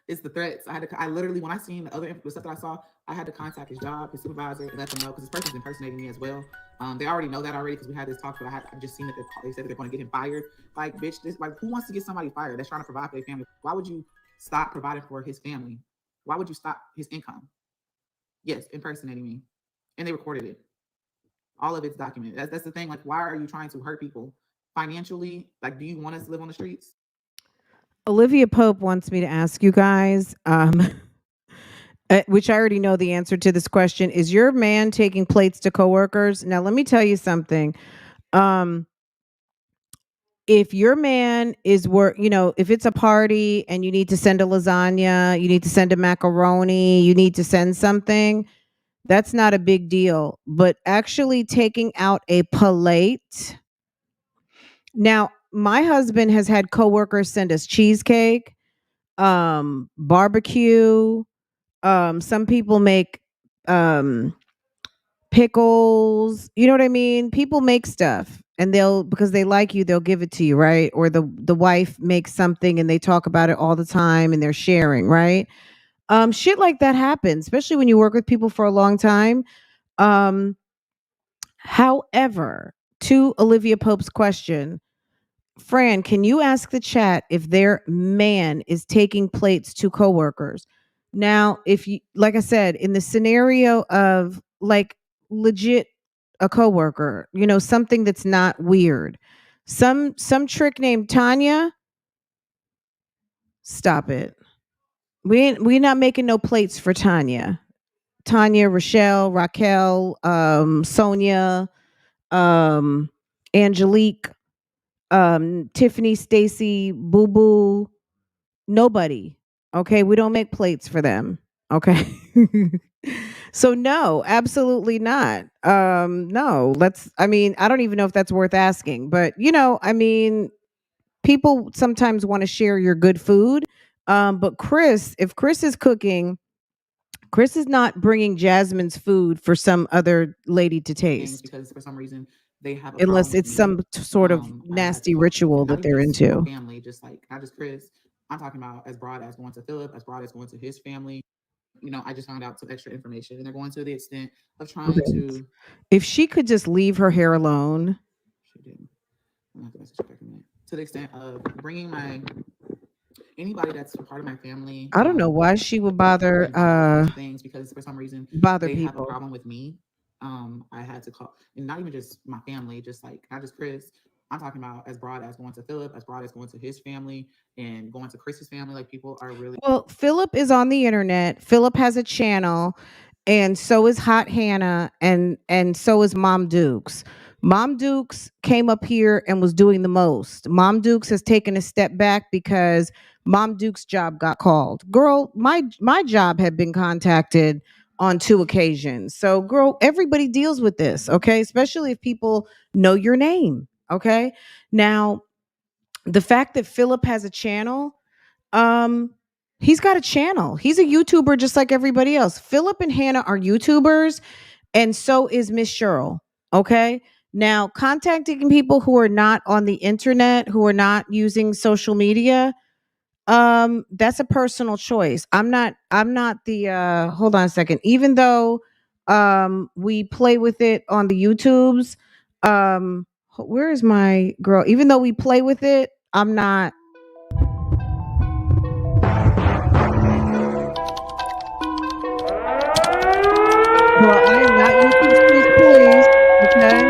It's the threats. I literally, when I seen the stuff that I saw, I had to contact his job, his supervisor, and let them know because this person's impersonating me as well. They already know that already because we had this talk, but I've just seen that they said that they're going to get him fired. Like, bitch, who wants to get somebody fired that's trying to provide for their family? Why would you stop providing for his family? Why would you stop his income? Yes, impersonating me. And they recorded it. All of it's documented. That's the thing. Like, why are you trying to hurt people financially? Like, do you want us to live on the streets? Olivia Pope wants me to ask you guys, which I already know the answer to this question. Is your man taking plates to coworkers? Now, let me tell you something. If your man is if it's a party and you need to send a lasagna, you need to send a macaroni, you need to send something, that's not a big deal. But actually taking out a plate. Now, my husband has had coworkers send us cheesecake, barbecue. Some people make pickles. You know what I mean? People make stuff and because they like you, they'll give it to you, right? Or the wife makes something and they talk about it all the time and they're sharing, right? Shit like that happens, especially when you work with people for a long time. However, to Olivia Pope's question, Fran, can you ask the chat if their man is taking plates to coworkers? Now, if you, like I said, in the scenario of like legit a coworker, something that's not weird. Some trick named Tanya. Stop it. We're not making no plates for Tanya. Tanya, Rochelle, Raquel, Sonia, Angelique, Tiffany, Stacy, Boo Boo, nobody. Okay, we don't make plates for them. Okay. So no, absolutely not. No, I don't even know if that's worth asking, but people sometimes want to share your good food. But if Chris is cooking, Chris is not bringing Jasmine's food for some other lady to taste. Because for some reason they have unless it's some sort of nasty ritual that they're into. Family, just like not just Chris. I'm talking about as broad as going to Philip, as broad as going to his family. I just found out some extra information, and they're going to the extent of trying to. If she could just leave her hair alone. She didn't. To the extent of bringing anybody that's a part of my family. I don't know why she would bother things because for some reason bother they people. Have a problem with me. I had to call, and not even just my family, just like not just Chris. I'm talking about as broad as going to Philip, as broad as going to his family, and going to Chris's family. Like people are really well. Philip is on the internet. Philip has a channel, and so is Hot Hannah, and so is Mom Dukes. Mom Dukes came up here and was doing the most. Mom Dukes has taken a step back because Mom Duke's job got called. Girl, my job had been contacted on 2 occasions. So, girl, everybody deals with this, okay? Especially if people know your name, okay? Now, the fact that Philip has a channel, He's got a channel. He's a YouTuber just like everybody else. Philip and Hannah are YouTubers, and so is Miss Cheryl. Okay. Now, contacting people who are not on the internet, who are not using social media, that's a personal choice. I'm not the hold on a second. Even though we play with it on the YouTubes, where is my girl? Even though we play with it, I'm not. Well, I am not YouTube Street Police. Okay.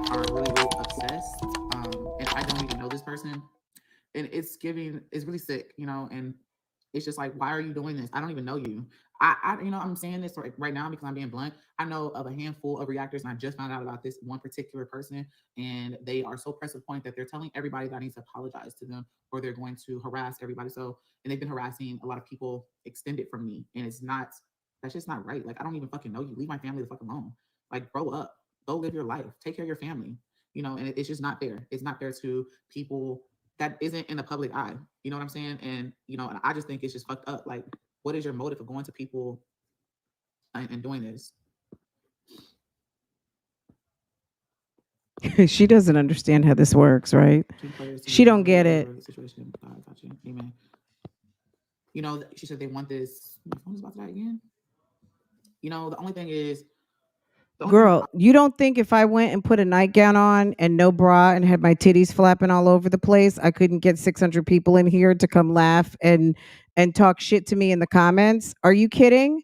Are really, really obsessed. And I don't even know this person. And it's really sick, you know, and it's just like, why are you doing this? I don't even know you. I'm saying this right now because I'm being blunt. I know of a handful of reactors, and I just found out about this one particular person, and they are so pressed to the point that they're telling everybody that I need to apologize to them, or they're going to harass everybody. So, and they've been harassing a lot of people extended from me, and that's just not right. Like, I don't even fucking know you. Leave my family the fuck alone. Like, grow up, go live your life, take care of your family, you know. And it's just not fair. It's not fair to people that isn't in the public eye. You know what I'm saying? And, you know, and I just think it's just fucked up. Like, what is your motive for going to people and doing this? She doesn't understand how this works, right? She don't get it. Situation. God, got you. Amen. You know, she said they want this. My phone is about to die again. You know, the only thing is, girl, you don't think if I went and put a nightgown on and no bra and had my titties flapping all over the place, I couldn't get 600 people in here to come laugh and talk shit to me in the comments? Are you kidding?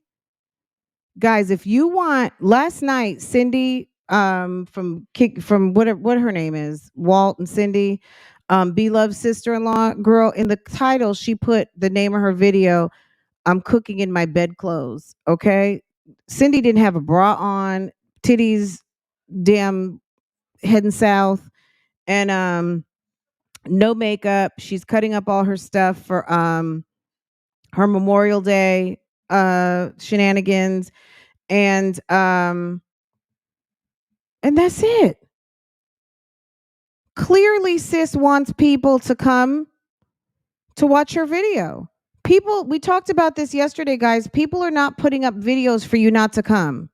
Guys, if you want, last night Cindy from what her name is, Walt and Cindy, beloved sister-in-law girl, in the title she put the name of her video, I'm cooking in my bedclothes. Okay. Cindy didn't have a bra on, titties damn heading south, and no makeup. She's cutting up all her stuff for her Memorial Day shenanigans, and that's it. Clearly sis wants people to come to watch her video. People, we talked about this yesterday, guys. People are not putting up videos for you not to come.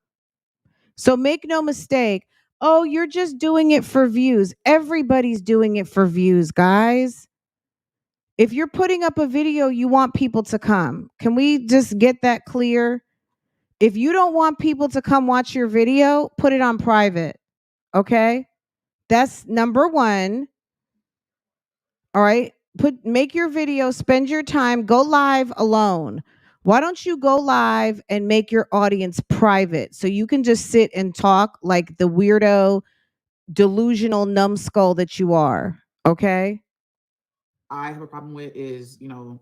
So make no mistake. Oh, you're just doing it for views. Everybody's doing it for views, guys. If you're putting up a video, you want people to come. Can we just get that clear? If you don't want people to come watch your video, put it on private. Okay? That's number one. All right? Make your video, spend your time, go live alone. Why don't you go live and make your audience private so you can just sit and talk like the weirdo, delusional numbskull that you are? Okay? I have a problem with is, you know,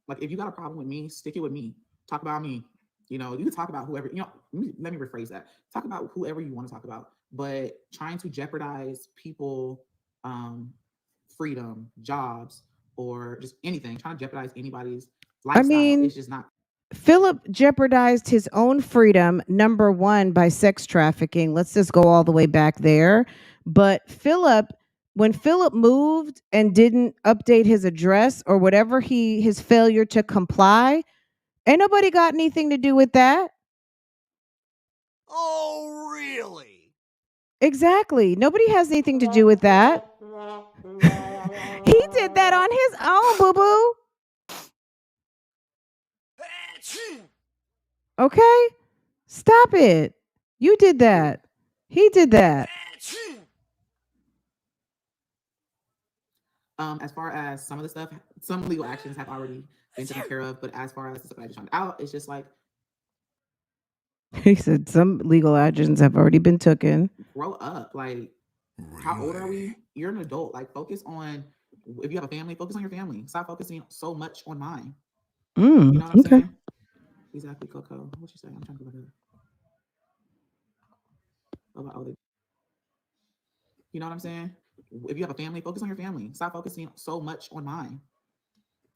like, if you got a problem with me, stick it with me. Talk about me. You know, you can talk about whoever, you know, let me rephrase that. Talk about whoever you want to talk about, but trying to jeopardize people, freedom, jobs, or just anything, trying to jeopardize anybody's lifestyle, it's just not. Philip jeopardized his own freedom, number one, by sex trafficking. Let's just go all the way back there. But when Philip moved and didn't update his address or whatever, his failure to comply, ain't nobody got anything to do with that. Oh, really? Exactly. Nobody has anything to do with that. He did that on his own, boo-boo. Okay? Stop it. You did that. He did that. As far as some of the stuff, some legal actions have already been taken care of, but as far as the stuff I just found out, it's just like, he said some legal actions have already been taken. Grow up. Like, how old are we? You're an adult. Like, focus on, if you have a family, focus on your family. Stop focusing so much on mine. You know what I'm saying? Exactly, Coco. What you say? I'm trying to go back up. You know what I'm saying? If you have a family, focus on your family. Stop focusing so much on mine.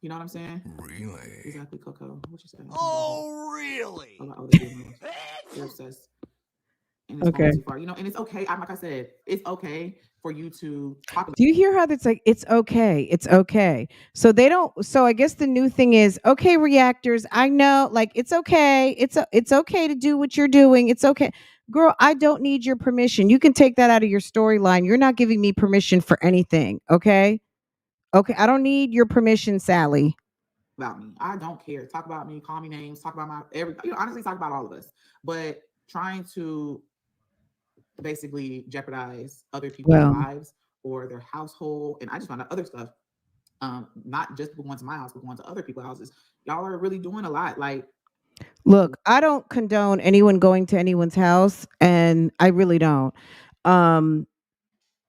You know what I'm saying? Really? Exactly, Coco. What you say? Oh, really? About other females. You're obsessed. And it's Okay. going too far. You know, and it's okay. Like I said, it's okay for you to talk about. Do you hear how that's like, it's okay. It's okay. So they don't, so I guess the new thing is, okay, reactors, I know, like, it's okay. It's okay to do what you're doing. It's okay. Girl, I don't need your permission. You can take that out of your storyline. You're not giving me permission for anything. Okay. Okay. I don't need your permission, Sally. About me. I don't care. Talk about me, call me names, talk about my honestly talk about all of us. But trying to basically jeopardize other people's Well, lives or their household. And I just found out other stuff. Not just people going to my house, but going to other people's houses. Y'all are really doing a lot. Like, look, I don't condone anyone going to anyone's house, and I really don't. Um,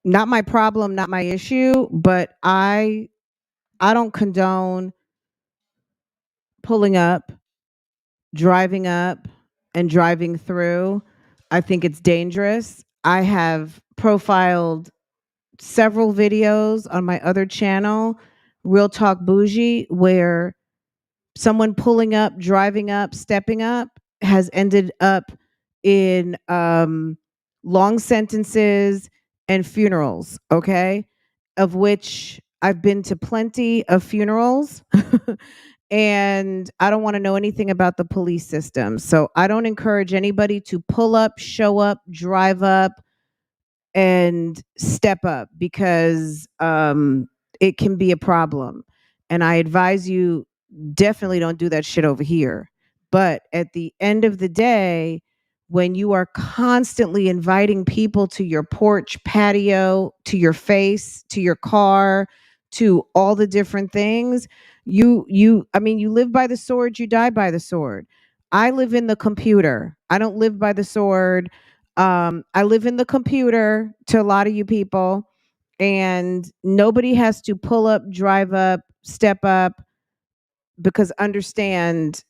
Not my problem, not my issue, but I don't condone pulling up, driving up, and driving through. I think it's dangerous. I have profiled several videos on my other channel, Real Talk Bougie, where someone pulling up, driving up, stepping up has ended up in long sentences and funerals, okay? Of which I've been to plenty of funerals. And I don't want to know anything about the police system. So I don't encourage anybody to pull up, show up, drive up, and step up because it can be a problem. And I advise you definitely don't do that shit over here. But at the end of the day, when you are constantly inviting people to your porch, patio, to your face, to your car, to all the different things, I mean, you live by the sword, you die by the sword. I live in the computer. I don't live by the sword. I live in the computer to a lot of you people, and nobody has to pull up, drive up, step up, because understand,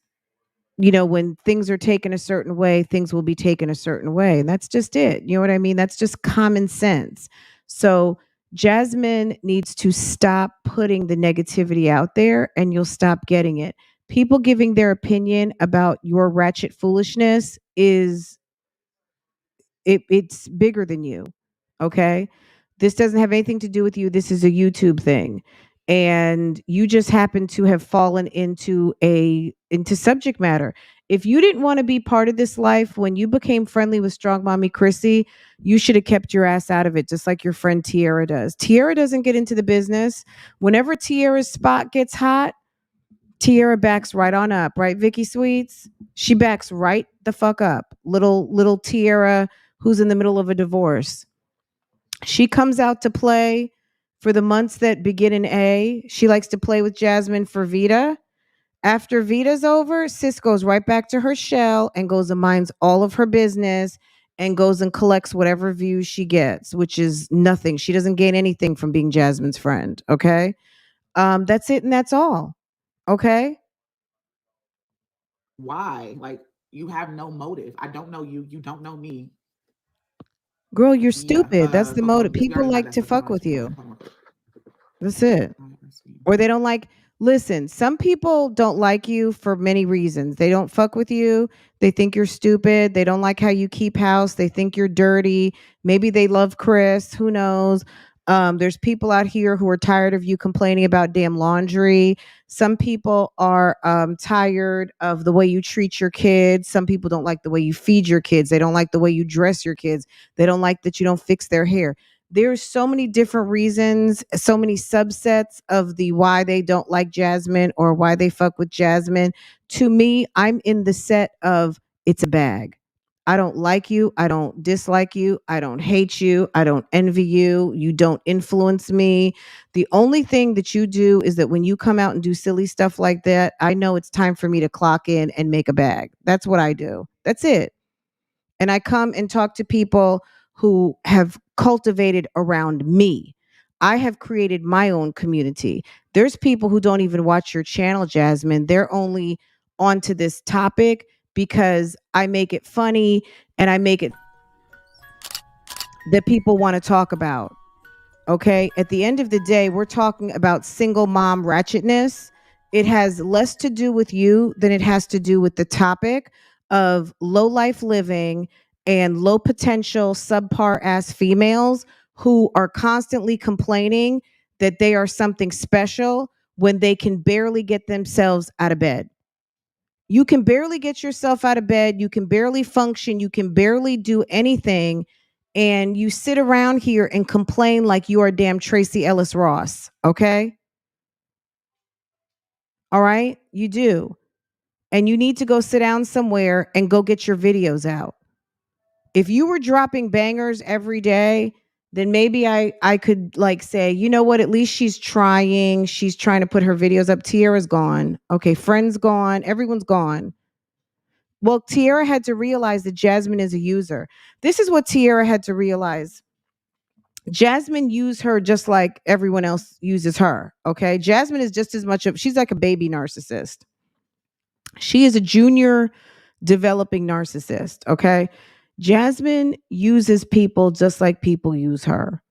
when things are taken a certain way, things will be taken a certain way. And that's just it. You know what I mean? That's just common sense. So Jasmine needs to stop putting the negativity out there, and you'll stop getting it. People giving their opinion about your ratchet foolishness it's bigger than you. Okay? This doesn't have anything to do with you. This is a YouTube thing. And you just happen to have fallen into subject matter. If you didn't want to be part of this life when you became friendly with Strong Mommy Chrissy, you should have kept your ass out of it, just like your friend Tiara does. Tiara doesn't get into the business. Whenever Tiara's spot gets hot, Tiara backs right on up, right, Vicky Sweets? She backs right the fuck up. Little Tiara, who's in the middle of a divorce. She comes out to play for the months that begin in A. She likes to play with Jasmine for Vita. After Vita's over, Sis goes right back to her shell and goes and minds all of her business and goes and collects whatever views she gets, which is nothing. She doesn't gain anything from being Jasmine's friend. Okay. That's it and that's all. Okay. why? Like, you have no motive. I don't know you. You don't know me. Girl, you're Yeah. stupid. That's the Coco, motive. we People already had like that to stuff. We fuck don't with understand. you. Hold on real quick. That's it. Or they don't like, listen, some people don't like you for many reasons. They don't fuck with you. They think you're stupid. They don't like how you keep house. They think you're dirty. Maybe they love Chris. Who knows? There's people out here who are tired of you complaining about damn laundry. Some people are tired of the way you treat your kids. Some people don't like the way you feed your kids. They don't like the way you dress your kids. They don't like that you don't fix their hair. There's so many different reasons, so many subsets of the why they don't like Jasmine or why they fuck with Jasmine. To me, I'm in the set of it's a bag. I don't like you. I don't dislike you. I don't hate you. I don't envy you. You don't influence me. The only thing that you do is that when you come out and do silly stuff like that, I know it's time for me to clock in and make a bag. That's what I do. That's it. And I come and talk to people who have cultivated around me. I have created my own community. There's people who don't even watch your channel, Jasmine. They're only onto this topic because I make it funny and I make it that people want to talk about. Okay. At the end of the day, we're talking about single mom ratchetness. It has less to do with you than it has to do with the topic of low life living and low potential subpar ass females who are constantly complaining that they are something special when they can barely get themselves out of bed. You can barely get yourself out of bed. You can barely function. You can barely do anything. And you sit around here and complain like you are damn Tracy Ellis Ross. Okay. All right. You do. And you need to go sit down somewhere and go get your videos out. If you were dropping bangers every day, then maybe I could like say, you know what, at least she's trying. She's trying to put her videos up. Tiara's gone. Okay. Friends gone. Everyone's gone. Well, Tiara had to realize that Jasmine is a user. This is what Tiara had to realize. Jasmine used her just like everyone else uses her. Okay. Jasmine is just as much of, she's like a baby narcissist. She is a junior developing narcissist. Okay. Jasmine uses people just like people use her.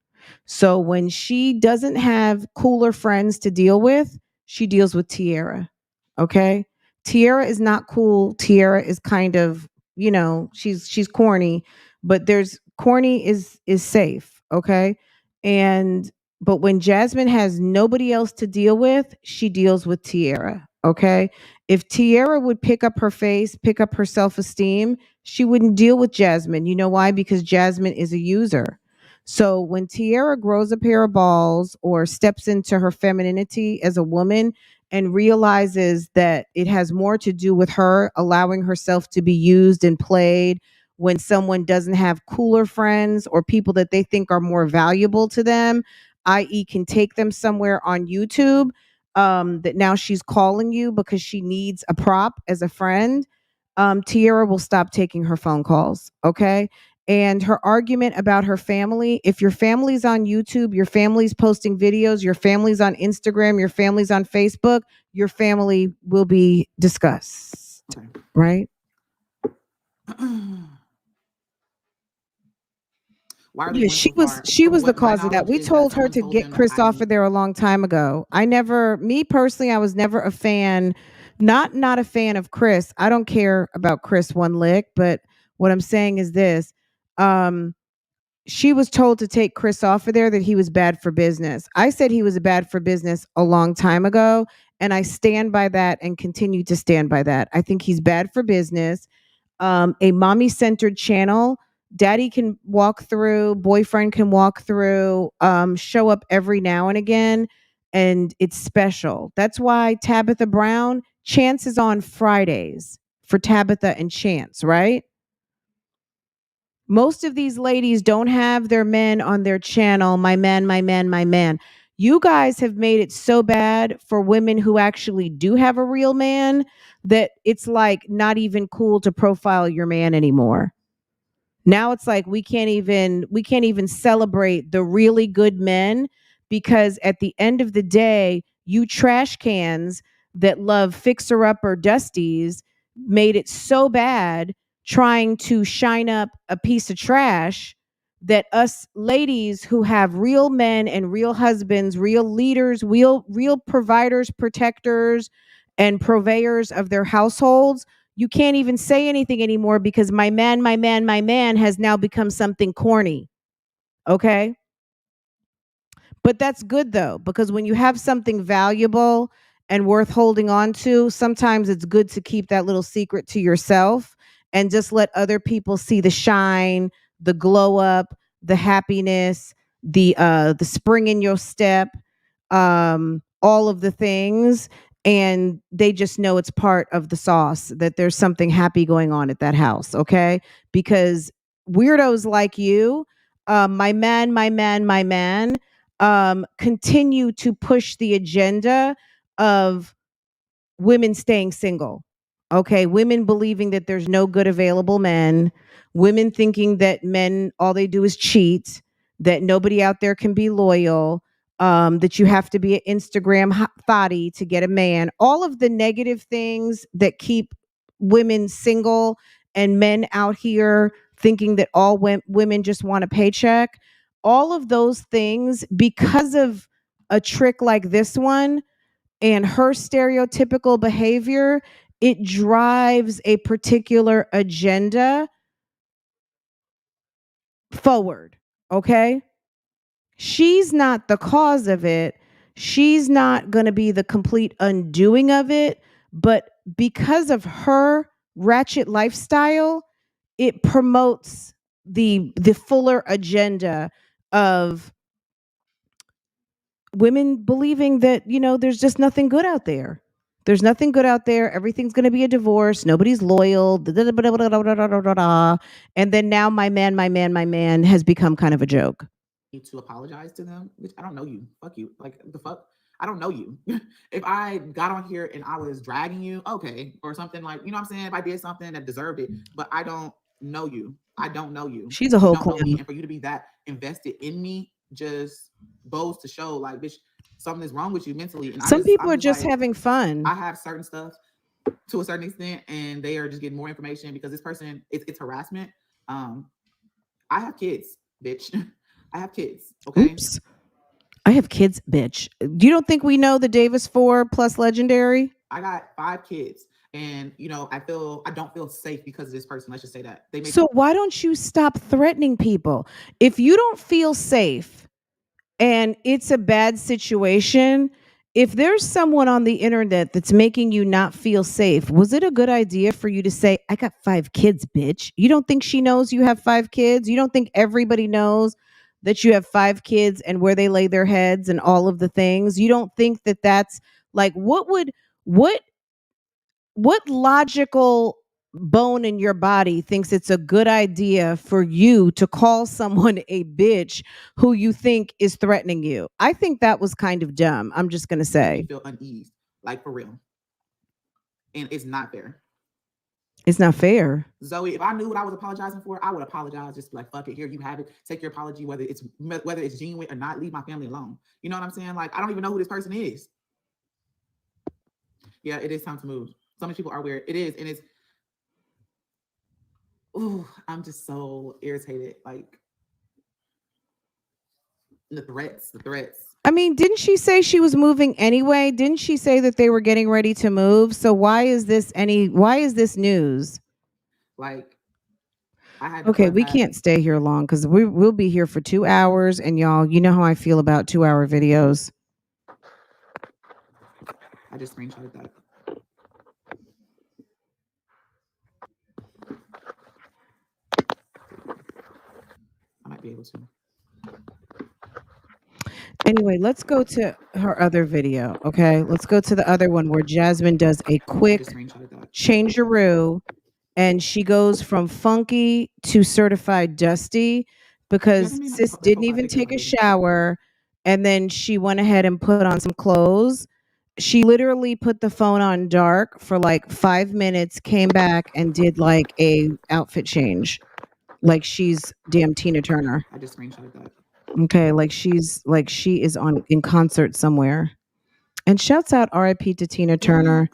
So when she doesn't have cooler friends to deal with, she deals with Tiara. Okay. Tiara is not cool. Tiara is kind of, you know, she's corny, but there's corny is safe. Okay. And but when Jasmine has nobody else to deal with, she deals with Tiara. Okay. If Tiara would pick up her face, pick up her self-esteem, she wouldn't deal with Jasmine. You know why? Because Jasmine is a user. So when Tiara grows a pair of balls or steps into her femininity as a woman and realizes that it has more to do with her allowing herself to be used and played when someone doesn't have cooler friends or people that they think are more valuable to them, i.e., can take them somewhere on YouTube, that now she's calling you because she needs a prop as a friend, Tiara will stop taking her phone calls. Okay. And her argument about her family, if your family's on YouTube, your family's posting videos, your family's on Instagram, your family's on Facebook, your family will be discussed. Okay. Right? Why are they Yeah, going so far? she From was the what my cause of that. knowledge We is told her someone to told get them that Chris off of there a long time ago. Me personally, I was never a fan, not a fan of Chris. I don't care about Chris one lick, but what I'm saying is this. She was told to take Chris off of there, that he was bad for business. I said he was bad for business a long time ago, and I stand by that and continue to stand by that. I think he's bad for business. A mommy centered channel, daddy can walk through, boyfriend can walk through, show up every now and again, and it's special. That's why Tabitha Brown, Chance is on Fridays for Tabitha and Chance, right? Most of these ladies don't have their men on their channel. My man, my man, my man. You guys have made it so bad for women who actually do have a real man that it's like not even cool to profile your man anymore. Now it's like we can't even celebrate the really good men, because at the end of the day, you trash cans that love fixer upper dusties made it so bad trying to shine up a piece of trash that us ladies who have real men and real husbands, real leaders, real providers, protectors, and purveyors of their households, you can't even say anything anymore because my man, my man, my man has now become something corny. Okay. But that's good though, because when you have something valuable and worth holding on to, sometimes it's good to keep that little secret to yourself and just let other people see the shine, the glow up, the happiness, the spring in your step, all of the things, and they just know it's part of the sauce, that there's something happy going on at that house. Okay. Because weirdos like you, my man, my man, my man, continue to push the agenda of women staying single. Okay. Women believing that there's no good available men, women thinking that men, all they do is cheat, that nobody out there can be loyal, that you have to be an Instagram thotty to get a man. All of the negative things that keep women single and men out here thinking that all women just want a paycheck. all of those things, because of a trick like this one and her stereotypical behavior, it drives a particular agenda forward. Okay. She's not the cause of it. She's not going to be the complete undoing of it. But because of her ratchet lifestyle, it promotes the fuller agenda of women believing that, you know, there's just nothing good out there. There's nothing good out there. Everything's going to be a divorce. Nobody's loyal. And then now my man has become kind of a joke. To apologize to them, which I don't know you. Fuck you. Like the fuck? I don't know you. If I got on here and I was dragging you, okay, or something like, you know what I'm saying? If I did something that deserved it, but I don't know you. I don't know you. She's a whole you don't know me, clown. and for you to be that invested in me just goes to show, like, bitch, something is wrong with you mentally. And Some people I'm are just like, having fun. I have certain stuff to a certain extent, and they are just getting more information because this person, it's harassment. I have kids, bitch. I have kids. Okay. Oops. I have kids, bitch. You don't think we know the Davis 4 plus legendary? I got 5 kids, and you know, I don't feel safe because of this person. Let's just say that. So why don't you stop threatening people? If you don't feel safe and it's a bad situation, if there's someone on the internet that's making you not feel safe, was it a good idea for you to say, I got 5 kids, bitch? You don't think she knows you have 5 kids? You don't think everybody knows that you have 5 kids and where they lay their heads and all of the things? You don't think that that's like, what logical bone in your body thinks it's a good idea for you to call someone a bitch who you think is threatening you? I think that was kind of dumb. I'm just going to say. You feel uneased, like for real. And it's not fair. It's not fair. Zoe, if I knew what I was apologizing for, I would apologize. Just be like, fuck it, here you have it. Take your apology, whether it's genuine or not. Leave my family alone. You know what I'm saying? Like, I don't even know who this person is. Yeah, it is time to move. So many people are weird. It is, and it's. Ooh, I'm just so irritated. Like the threats. I mean, didn't she say she was moving anyway? Didn't she say that they were getting ready to move? So why is this news? Like, okay, we can't stay here long because we'll be here for 2 hours, and y'all, you know how I feel about 2-hour videos. I just screenshotted that. I might be able to. Anyway, let's go to her other video. Okay, let's go to the other one where Jasmine does a quick changeroo, and she goes from funky to certified dusty because sis didn't even take a shower, and then she went ahead and put on some clothes. She literally put the phone on dark for like 5 minutes, came back and did like a outfit change, like she's damn Tina Turner. I just screenshotted that. Okay, like she is in concert somewhere. And shouts out RIP to Tina Turner.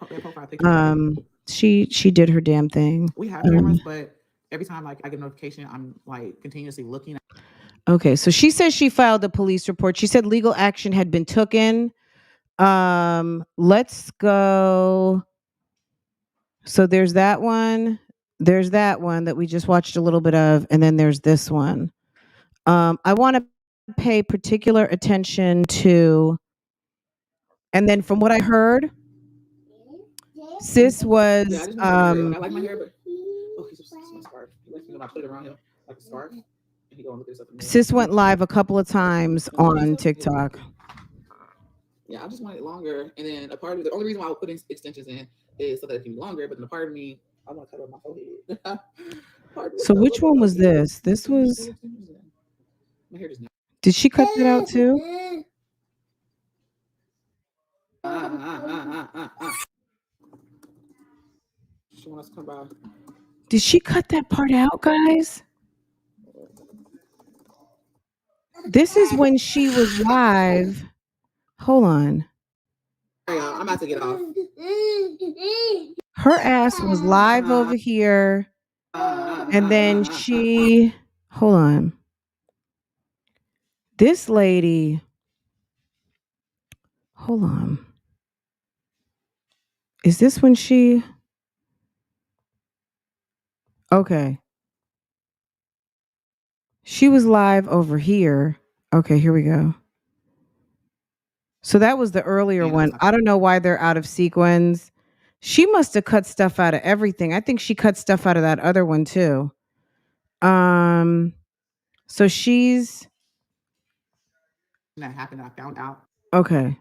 She did her damn thing. We have cameras, but every time like I get a notification, I'm like continuously looking at. Okay, so she says she filed a police report. She said legal action had been taken. Let's go. So there's that one. There's that one that we just watched a little bit of, and then there's this one. I want to pay particular attention to, and then from what I heard, sis was I like my hair, but oh, he's just a scarf. He lets me know I put it around him like a scarf, and he go and look this up. Sis went live a couple of times on TikTok. Yeah, I just want it longer, and then a part of the only reason why I would put extensions in is so that it can be longer. But then a part of me, I want to cover my forehead. So which one was this? This was. My hair just. Did she cut that out too? She wants to come by. Did she cut that part out, guys? This is when she was live. Hold on. I'm about to get off. Her ass was live over here. And then she, hold on. This lady, hold on. Is this when she? Okay. She was live over here. Okay, here we go. So that was the earlier one. I don't know why they're out of sequence. She must have cut stuff out of everything. I think she cut stuff out of that other one too. So she's that happened, I found out. Okay.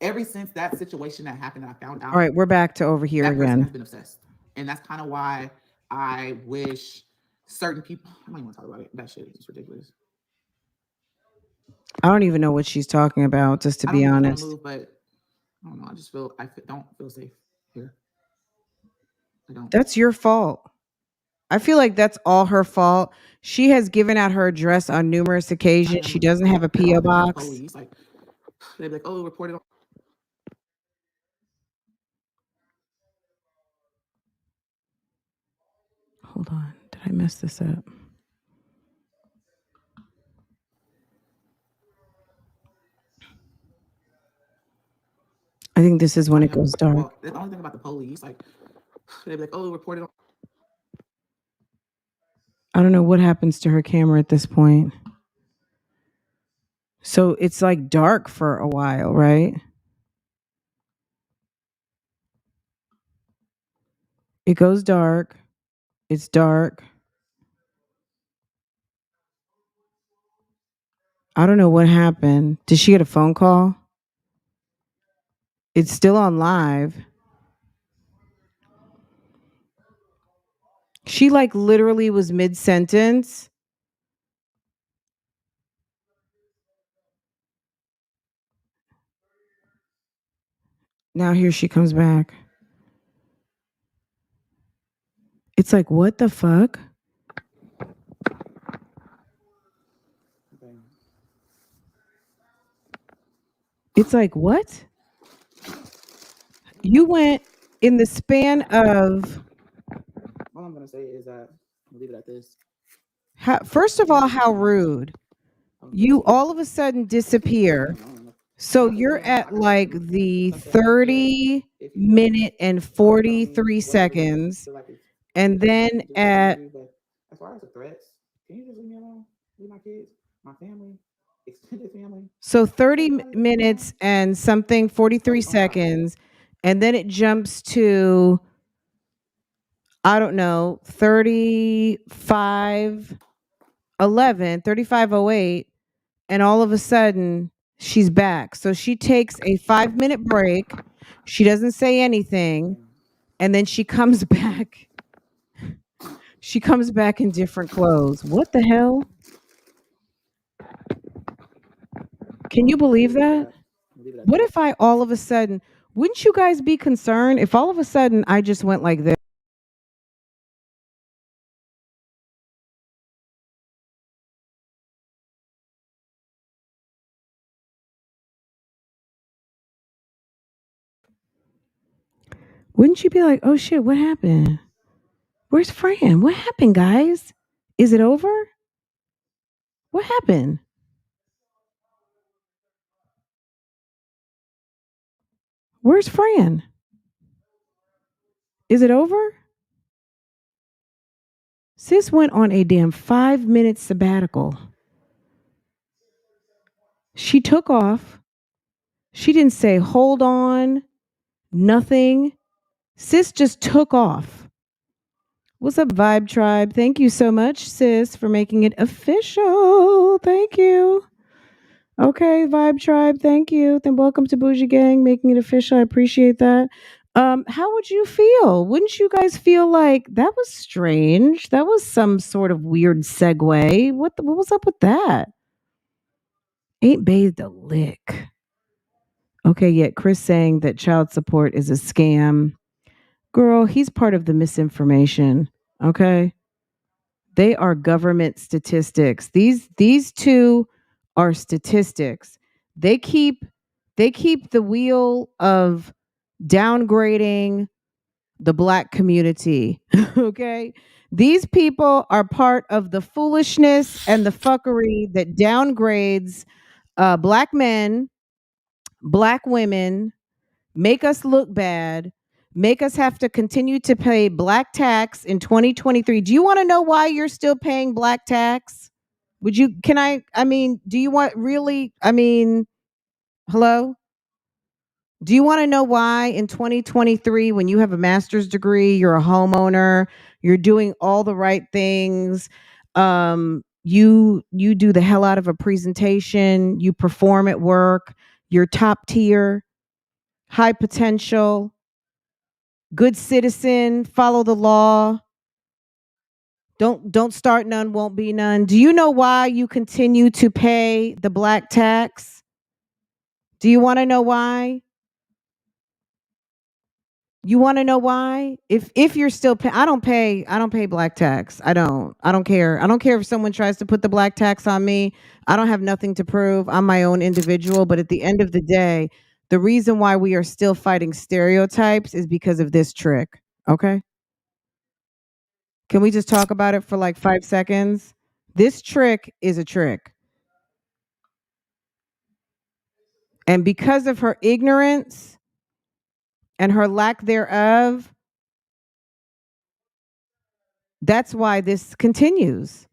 Ever since that situation that happened, I found out. All right, we're back to over here that person has again. been obsessed, and that's kind of why I wish certain people. I don't even want to talk about it. That shit is ridiculous. I don't even know what she's talking about, just to be honest. Move, but I don't know. I just feel don't feel safe here. I don't. That's your fault. I feel like that's all her fault. She has given out her address on numerous occasions. She doesn't have a PO box. Police, like, they'd be like, "Oh, report it on." Hold on. Did I mess this up? I think this is when it goes dark. Well, the only thing about the police, like, they'd be like, "Oh, report it on." I don't know what happens to her camera at this point. So it's like dark for a while, right? It goes dark. It's dark. I don't know what happened. Did she get a phone call? It's still on live. She like literally was mid-sentence. Now here she comes back. It's like, what the fuck? It's like, what? You went in the span of... All I'm going to say is that, I'll leave it at this. First of all, how rude. You all of a sudden disappear. So you're at like the 30-minute and 43 seconds. And then at... As far as the threats, can you just leave me alone? Leave my kids, my family, extended family. So 30 minutes and something, 43 seconds. And then it jumps to, I don't know, 35:08. And all of a sudden, she's back. So she takes a 5-minute break. She doesn't say anything. And then she comes back. She comes back in different clothes. What the hell? Can you believe that? What if I all of a sudden, wouldn't you guys be concerned if all of a sudden I just went like this? Wouldn't you be like, oh shit, what happened? Where's Fran? What happened, guys? Is it over? What happened? Where's Fran? Is it over? Sis went on a damn 5-minute sabbatical. She took off. She didn't say, hold on, nothing. Sis just took off. What's up, Vibe Tribe? Thank you so much, sis, for making it official. Thank you. Okay, Vibe Tribe, thank you. Then welcome to BougieGang, making it official. I appreciate that. How would you feel? Wouldn't you guys feel like that was strange? That was some sort of weird segue. What was up with that? Ain't bathed a lick. Okay, yet Chris saying that child support is a scam. Girl, he's part of the misinformation. Okay. They are government statistics. These two are statistics. They keep the wheel of downgrading the Black community. Okay. These people are part of the foolishness and the fuckery that downgrades black men, black women, make us look bad, make us have to continue to pay black tax in 2023. Do you want to know why you're still paying black tax? Would you, I mean, do you want really, I mean, hello? Do you want to know why in 2023, when you have a master's degree, you're a homeowner, you're doing all the right things, you do the hell out of a presentation, you perform at work, you're top tier, high potential, good citizen, follow the law. Don't start none, won't be none. Do you know why you continue to pay the black tax? Do you want to know why? You want to know why? If you're still I don't pay black tax. I don't care. I don't care if someone tries to put the black tax on me. I don't have nothing to prove. I'm my own individual, but at the end of the day, the reason why we are still fighting stereotypes is because of this trick, okay? Can we just talk about it for like 5 seconds? This trick is a trick. And because of her ignorance and her lack thereof, that's why this continues.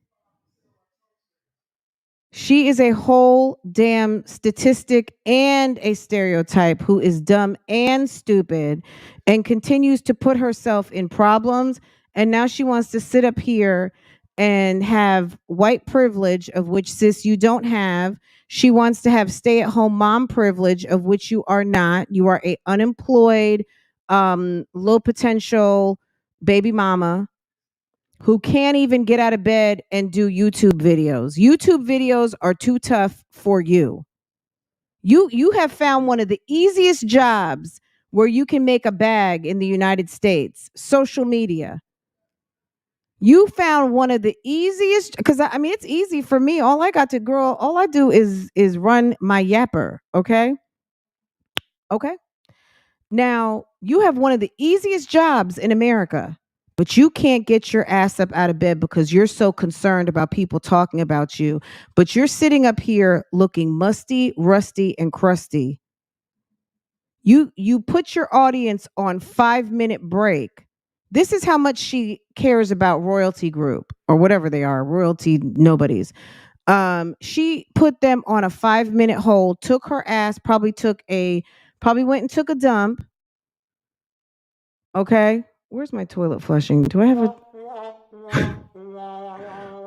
She is a whole damn statistic and a stereotype who is dumb and stupid and continues to put herself in problems. And now she wants to sit up here and have white privilege, of which, sis, you don't have. She wants to have stay-at-home mom privilege, of which you are not. You are a unemployed, low potential baby mama who can't even get out of bed and do YouTube videos. YouTube videos are too tough for you. You have found one of the easiest jobs where you can make a bag in the United States, social media. You found one of the easiest, because I mean, it's easy for me. All I do is run my yapper, okay? Okay? Now, you have one of the easiest jobs in America, but you can't get your ass up out of bed because you're so concerned about people talking about you. But you're sitting up here looking musty, rusty, and crusty. You put your audience on 5-minute break. This is how much she cares about Royalty Group or whatever they are, royalty nobodies. She put them on a 5-minute hold, took her ass, probably went and took a dump. Okay. Where's my toilet flushing? Do I have a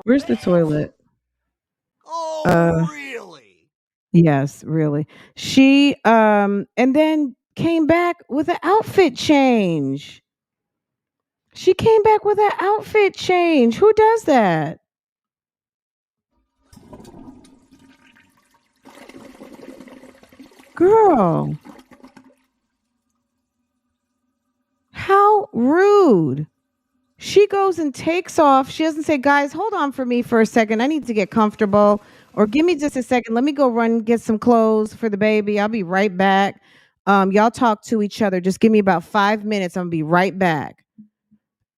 Where's the toilet? Oh, really? Yes, really. She and then came back with an outfit change. She came back with an outfit change. Who does that? Girl. How rude. She goes and takes off. She doesn't say, guys, hold on for me for a second. I need to get comfortable. Or give me just a second. Let me go run get some clothes for the baby. I'll be right back. Y'all talk to each other. Just give me about 5 minutes. I'm gonna be right back.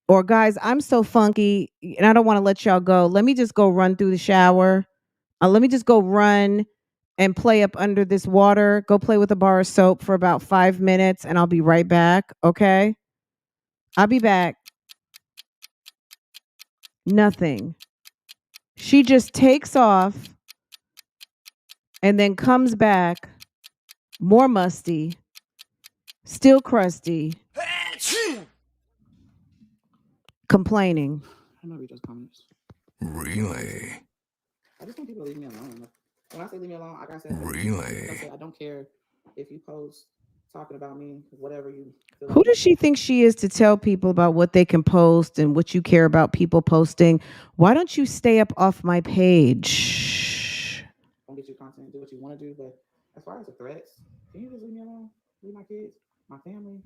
Or guys, I'm so funky and I don't want to let y'all go. Let me just go run through the shower. Let me just go run and play up under this water. Go play with a bar of soap for about 5 minutes and I'll be right back. Okay. I'll be back. Nothing. She just takes off and then comes back more musty, still crusty, complaining. I know we just comments. Really? I just want people to leave me alone. When I say leave me alone, like I said, Really? I don't care if you post talking about me, whatever you feel. Who does she think she is to tell people about what they can post and what you care about people posting? Why don't you stay up off my page? Don't get your content, do what you want to do. But as far as the threats, can you just leave me alone? Leave my kids, my family,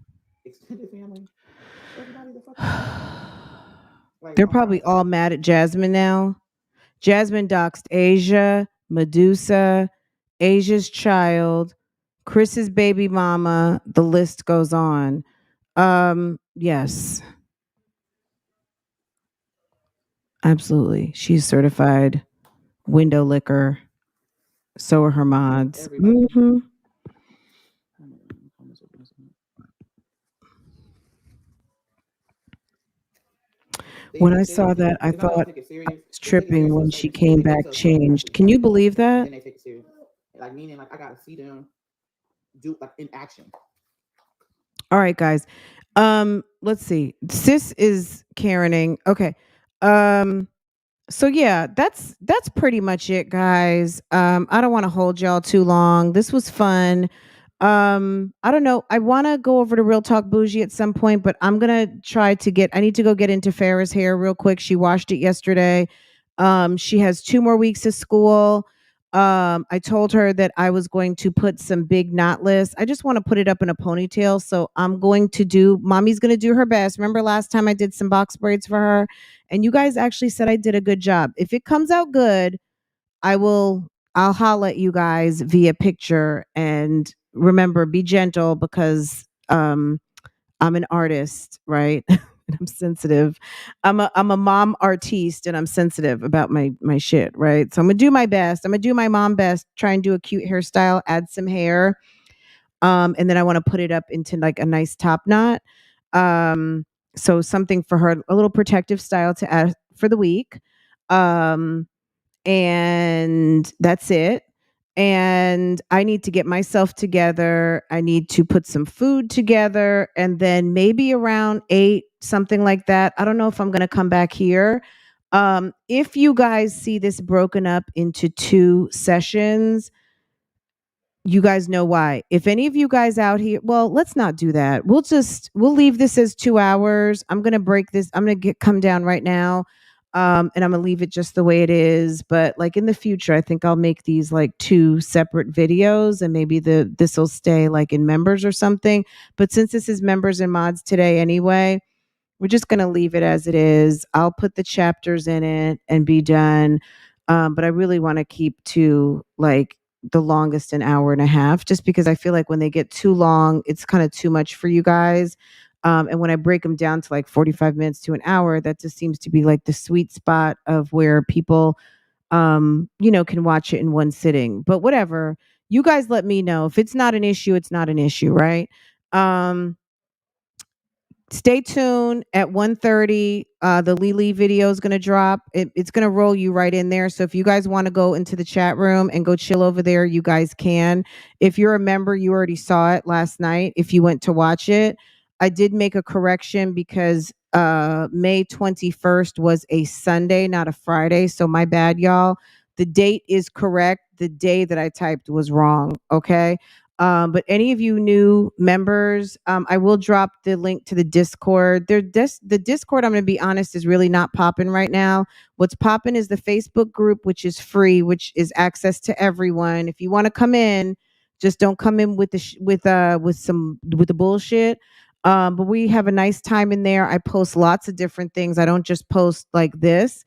extended family, everybody the fuck. Like, They're probably all mad at Jasmine now. Jasmine doxed Asia, Medusa, Asia's child, Chris's baby mama. The list goes on. Yes. Absolutely. She's certified window licker. So are her mods. Everybody. Hmm. When I saw that, I thought Take it I serious. was They take it serious tripping to a when certain she extent. came They get back to a certain level, changed. Can you believe and that? then they take it serious. Like meaning, like I gotta see them do like in action. All right, guys. Let's see. Sis is Karening. Okay. Um, so yeah, that's pretty much it, guys. I don't want to hold y'all too long. This was fun. I don't know. I want to go over to Real Talk Bougie at some point, but I'm gonna try to get. I need to go get into Farrah's hair real quick. She washed it yesterday. She has 2 more weeks of school. I told her that I was going to put some big knotless. I just want to put it up in a ponytail. So I'm going to do. Mommy's gonna do her best. Remember last time I did some box braids for her, and you guys actually said I did a good job. If it comes out good, I'll holla at you guys via picture, and remember, be gentle because I'm an artist, right? And I'm sensitive. I'm a mom artiste and I'm sensitive about my shit, right? So I'm gonna do my best. I'm gonna do my mom best, try and do a cute hairstyle, add some hair. And then I want to put it up into like a nice top knot. Um, so something for her, a little protective style to add for the week. Um, and that's it. And I need to get myself together. I need to put some food together. And then maybe around 8, something like that. I don't know if I'm going to come back here. If you guys see this broken up into 2 sessions, you guys know why. If any of you guys out here, well, let's not do that. We'll leave this as 2 hours. I'm going to break this. I'm going to come down right now. And I'm going to leave it just the way it is, but like in the future I think I'll make these like 2 separate videos, and maybe this will stay like in members or something. But since this is members and mods today anyway, we're just going to leave it as it is. I'll put the chapters in it and be done. But I really want to keep to like the longest an hour and a half, just because I feel like when they get too long, it's kind of too much for you guys. And when I break them down to like 45 minutes to an hour, that just seems to be like the sweet spot of where people, can watch it in one sitting. But whatever, you guys let me know. If it's not an issue, it's not an issue, right? Um, Stay tuned at 1:30. The Lily video is going to drop. It's going to roll you right in there. So if you guys want to go into the chat room and go chill over there, you guys can. If you're a member, you already saw it last night. If you went to watch it, I did make a correction because May 21st was a Sunday, not a Friday. So my bad, y'all. The date is correct. The day that I typed was wrong. Okay. But any of you new members, I will drop the link to the Discord. The Discord, I'm going to be honest, is really not popping right now. What's popping is the Facebook group, which is free, which is access to everyone. If you want to come in, just don't come in with with the bullshit. But we have a nice time in there. I post lots of different things. I don't just post like this,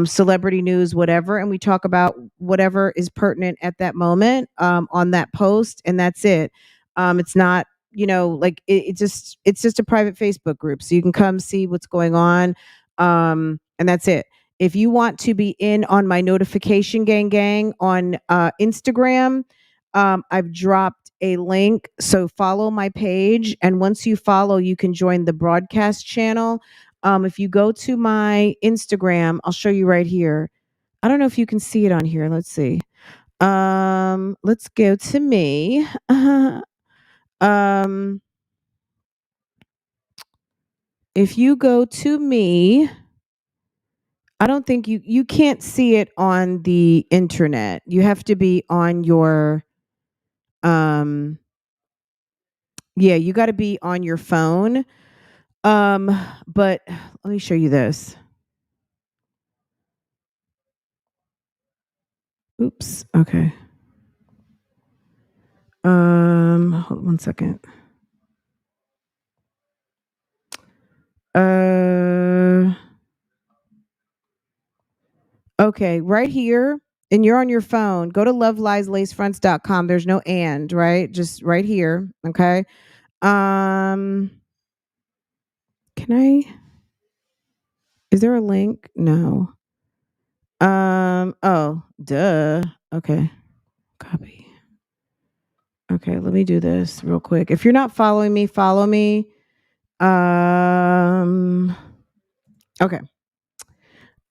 celebrity news, whatever, and we talk about whatever is pertinent at that moment on that post, and that's it. It's not, like it's just a private Facebook group, so you can come see what's going on, and that's it. If you want to be in on my notification gang on Instagram, I've dropped a link, so follow my page, and once you follow, you can join the broadcast channel. If you go to my Instagram, I'll show you right here. I don't know if you can see it on here. Let's see. Let's go to me. um, if you go to me, I don't think you can't see it on the internet. You have to be on your um yeah, you got to be on your phone. But let me show you this. Oops. Okay. Hold on one second. Okay, right here, and you're on your phone. Go to lovelieslacefronts.com. There's no and, right? Just right here. Okay. Um, can I? Is there a link? No. Oh, duh. Okay. Copy. Okay, let me do this real quick. If you're not following me, follow me. Okay.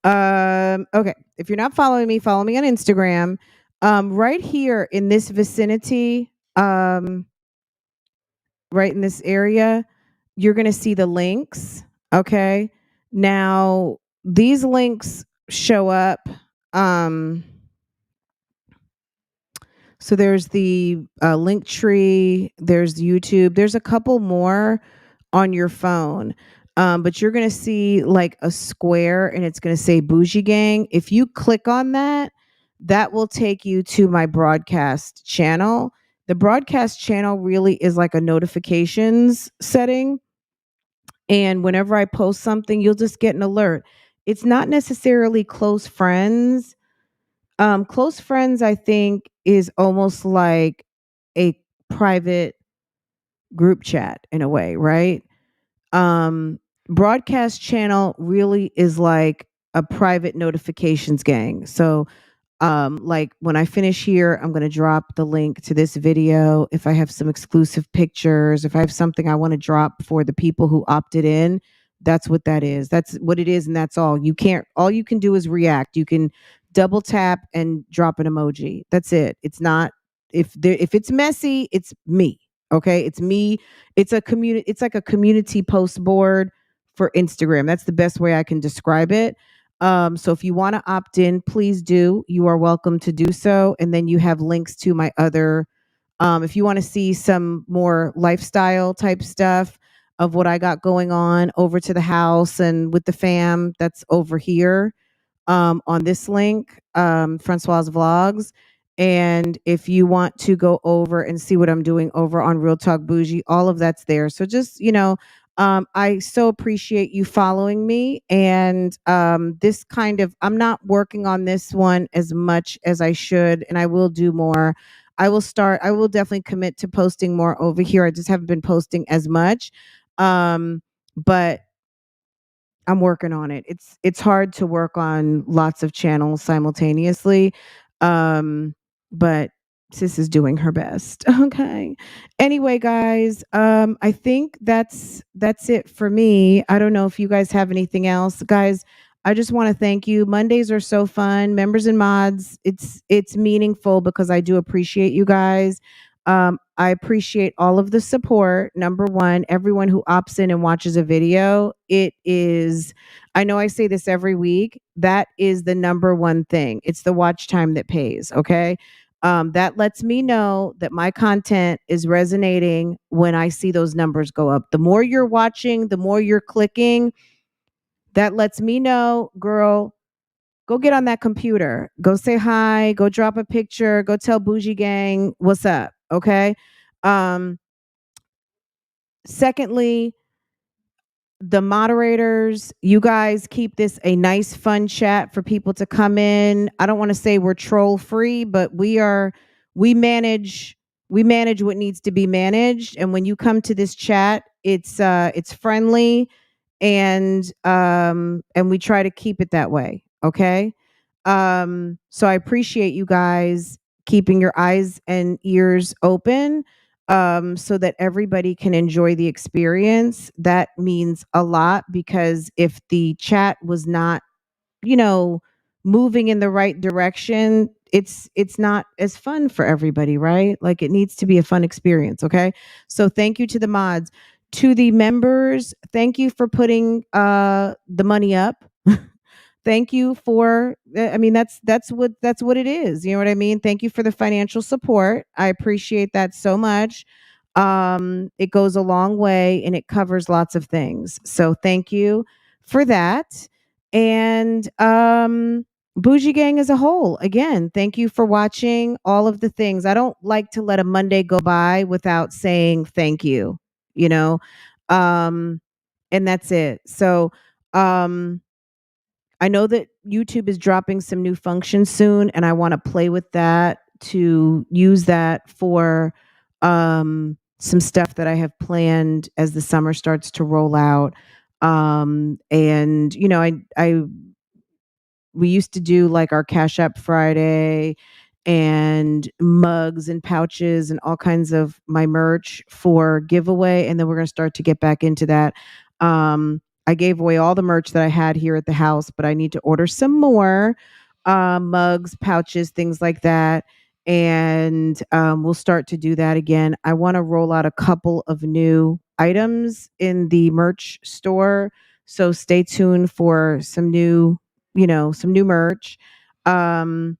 Okay. If you're not following me, follow me on Instagram. Right here in this vicinity, right in this area, you're going to see the links. Okay. Now, these links show up. So there's the link tree, there's YouTube, there's a couple more on your phone. But you're going to see like a square and it's going to say BougieGang. If you click on that, that will take you to my broadcast channel. The broadcast channel really is like a notifications setting. And whenever I post something, you'll just get an alert. It's not necessarily close friends. Close friends, I think, is almost like a private group chat in a way, right? Broadcast channel really is like a private notifications gang. So like when I finish here, I'm going to drop the link to this video. If I have some exclusive pictures, if I have something I want to drop for the people who opted in, that's what that is. That's what it is. And that's all. All you can do is react. You can double tap and drop an emoji. That's it. It's not, if it's messy, it's me. Okay. It's me. It's like a community post board for Instagram. That's the best way I can describe it. So if you want to opt in, please do. You are welcome to do so. And then you have links to my other, if you want to see some more lifestyle type stuff of what I got going on over to the house and with the fam, that's over here on this link, Francoise Vlogs. And if you want to go over and see what I'm doing over on Real Talk Bougie, all of that's there. So just, I so appreciate you following me. And this kind of, I'm not working on this one as much as I should, and I will do more. I will definitely commit to posting more over here. I just haven't been posting as much. But I'm working on it. It's hard to work on lots of channels simultaneously. But sis is doing her best. Okay. Anyway, guys, I think that's it for me. I don't know if you guys have anything else. Guys, I just want to thank you. Mondays are so fun. Members and mods, it's meaningful because I do appreciate you guys. I appreciate all of the support. Number one, everyone who opts in and watches a video. It is, I know I say this every week, that is the number one thing. It's the watch time that pays. Okay. That lets me know that my content is resonating when I see those numbers go up. The more you're watching, the more you're clicking, that lets me know, girl, go get on that computer. Go say hi. Go drop a picture. Go tell BougieGang what's up. Okay. Secondly, the moderators, you guys keep this a nice, fun chat for people to come in. I don't want to say we're troll free, but we manage what needs to be managed. And when you come to this chat, it's friendly, and we try to keep it that way. Okay. So I appreciate you guys keeping your eyes and ears open, so that everybody can enjoy the experience. That means a lot, because if the chat was not, moving in the right direction, it's not as fun for everybody, right? Like, it needs to be a fun experience. Okay. So thank you to the mods. To the members, thank you for putting the money up. Thank you for, I mean, that's what it is. You know what I mean? Thank you for the financial support. I appreciate that so much. It goes a long way and it covers lots of things. So thank you for that. And BougieGang as a whole, again, thank you for watching all of the things. I don't like to let a Monday go by without saying thank you, you know? And that's it. So, I know that YouTube is dropping some new functions soon, and I want to play with that to use that for some stuff that I have planned as the summer starts to roll out. And you know, we used to do like our Cash App Friday and mugs and pouches and all kinds of my merch for giveaway. And then we're going to start to get back into that. I gave away all the merch that I had here at the house, but I need to order some more mugs, pouches, things like that. And we'll start to do that again. I want to roll out a couple of new items in the merch store. So stay tuned for some new, some new merch. Um,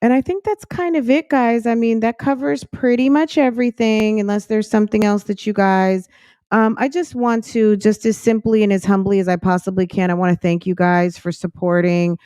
and I think that's kind of it, guys. I mean, that covers pretty much everything, unless there's something else that you guys. I just want to, just as simply and as humbly as I possibly can, I want to thank you guys for supporting.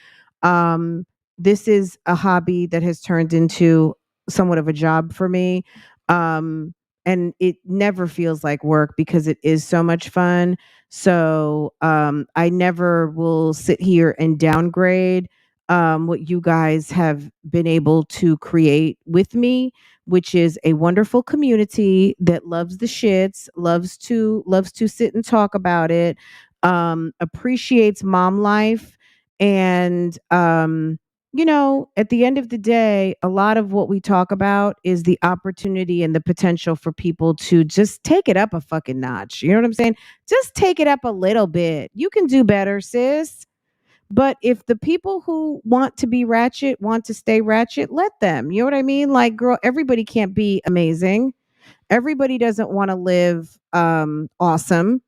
Um, this is a hobby that has turned into somewhat of a job for me. And it never feels like work because it is so much fun. So I never will sit here and downgrade what you guys have been able to create with me, which is a wonderful community that loves the shits, loves to sit and talk about it, appreciates mom life, and at the end of the day, a lot of what we talk about is the opportunity and the potential for people to just take it up a fucking notch. You know what I'm saying? Just take it up a little bit. You can do better, sis. But if the people who want to be ratchet want to stay ratchet, let them. You know what I mean? Like, girl, everybody can't be amazing. Everybody doesn't want to live awesome.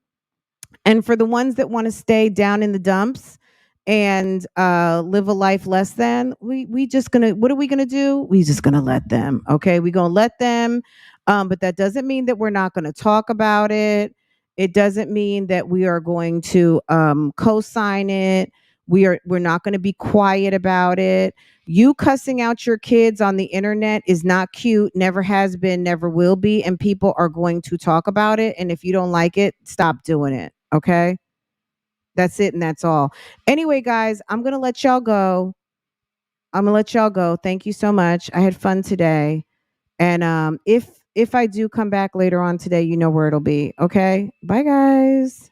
And for the ones that want to stay down in the dumps and live a life less than, we just gonna, what are we gonna do? We just gonna let them. Okay, we gonna let them. But that doesn't mean that we're not gonna talk about it. It doesn't mean that we are going to co-sign it. We're not going to be quiet about it. You cussing out your kids on the internet is not cute, never has been, never will be, and people are going to talk about it. And if you don't like it, stop doing it. Okay? That's it and that's all. Anyway, guys, I'm going to let y'all go. Thank you so much. I had fun today. And if I do come back later on today, you know where it'll be. Okay? Bye, guys.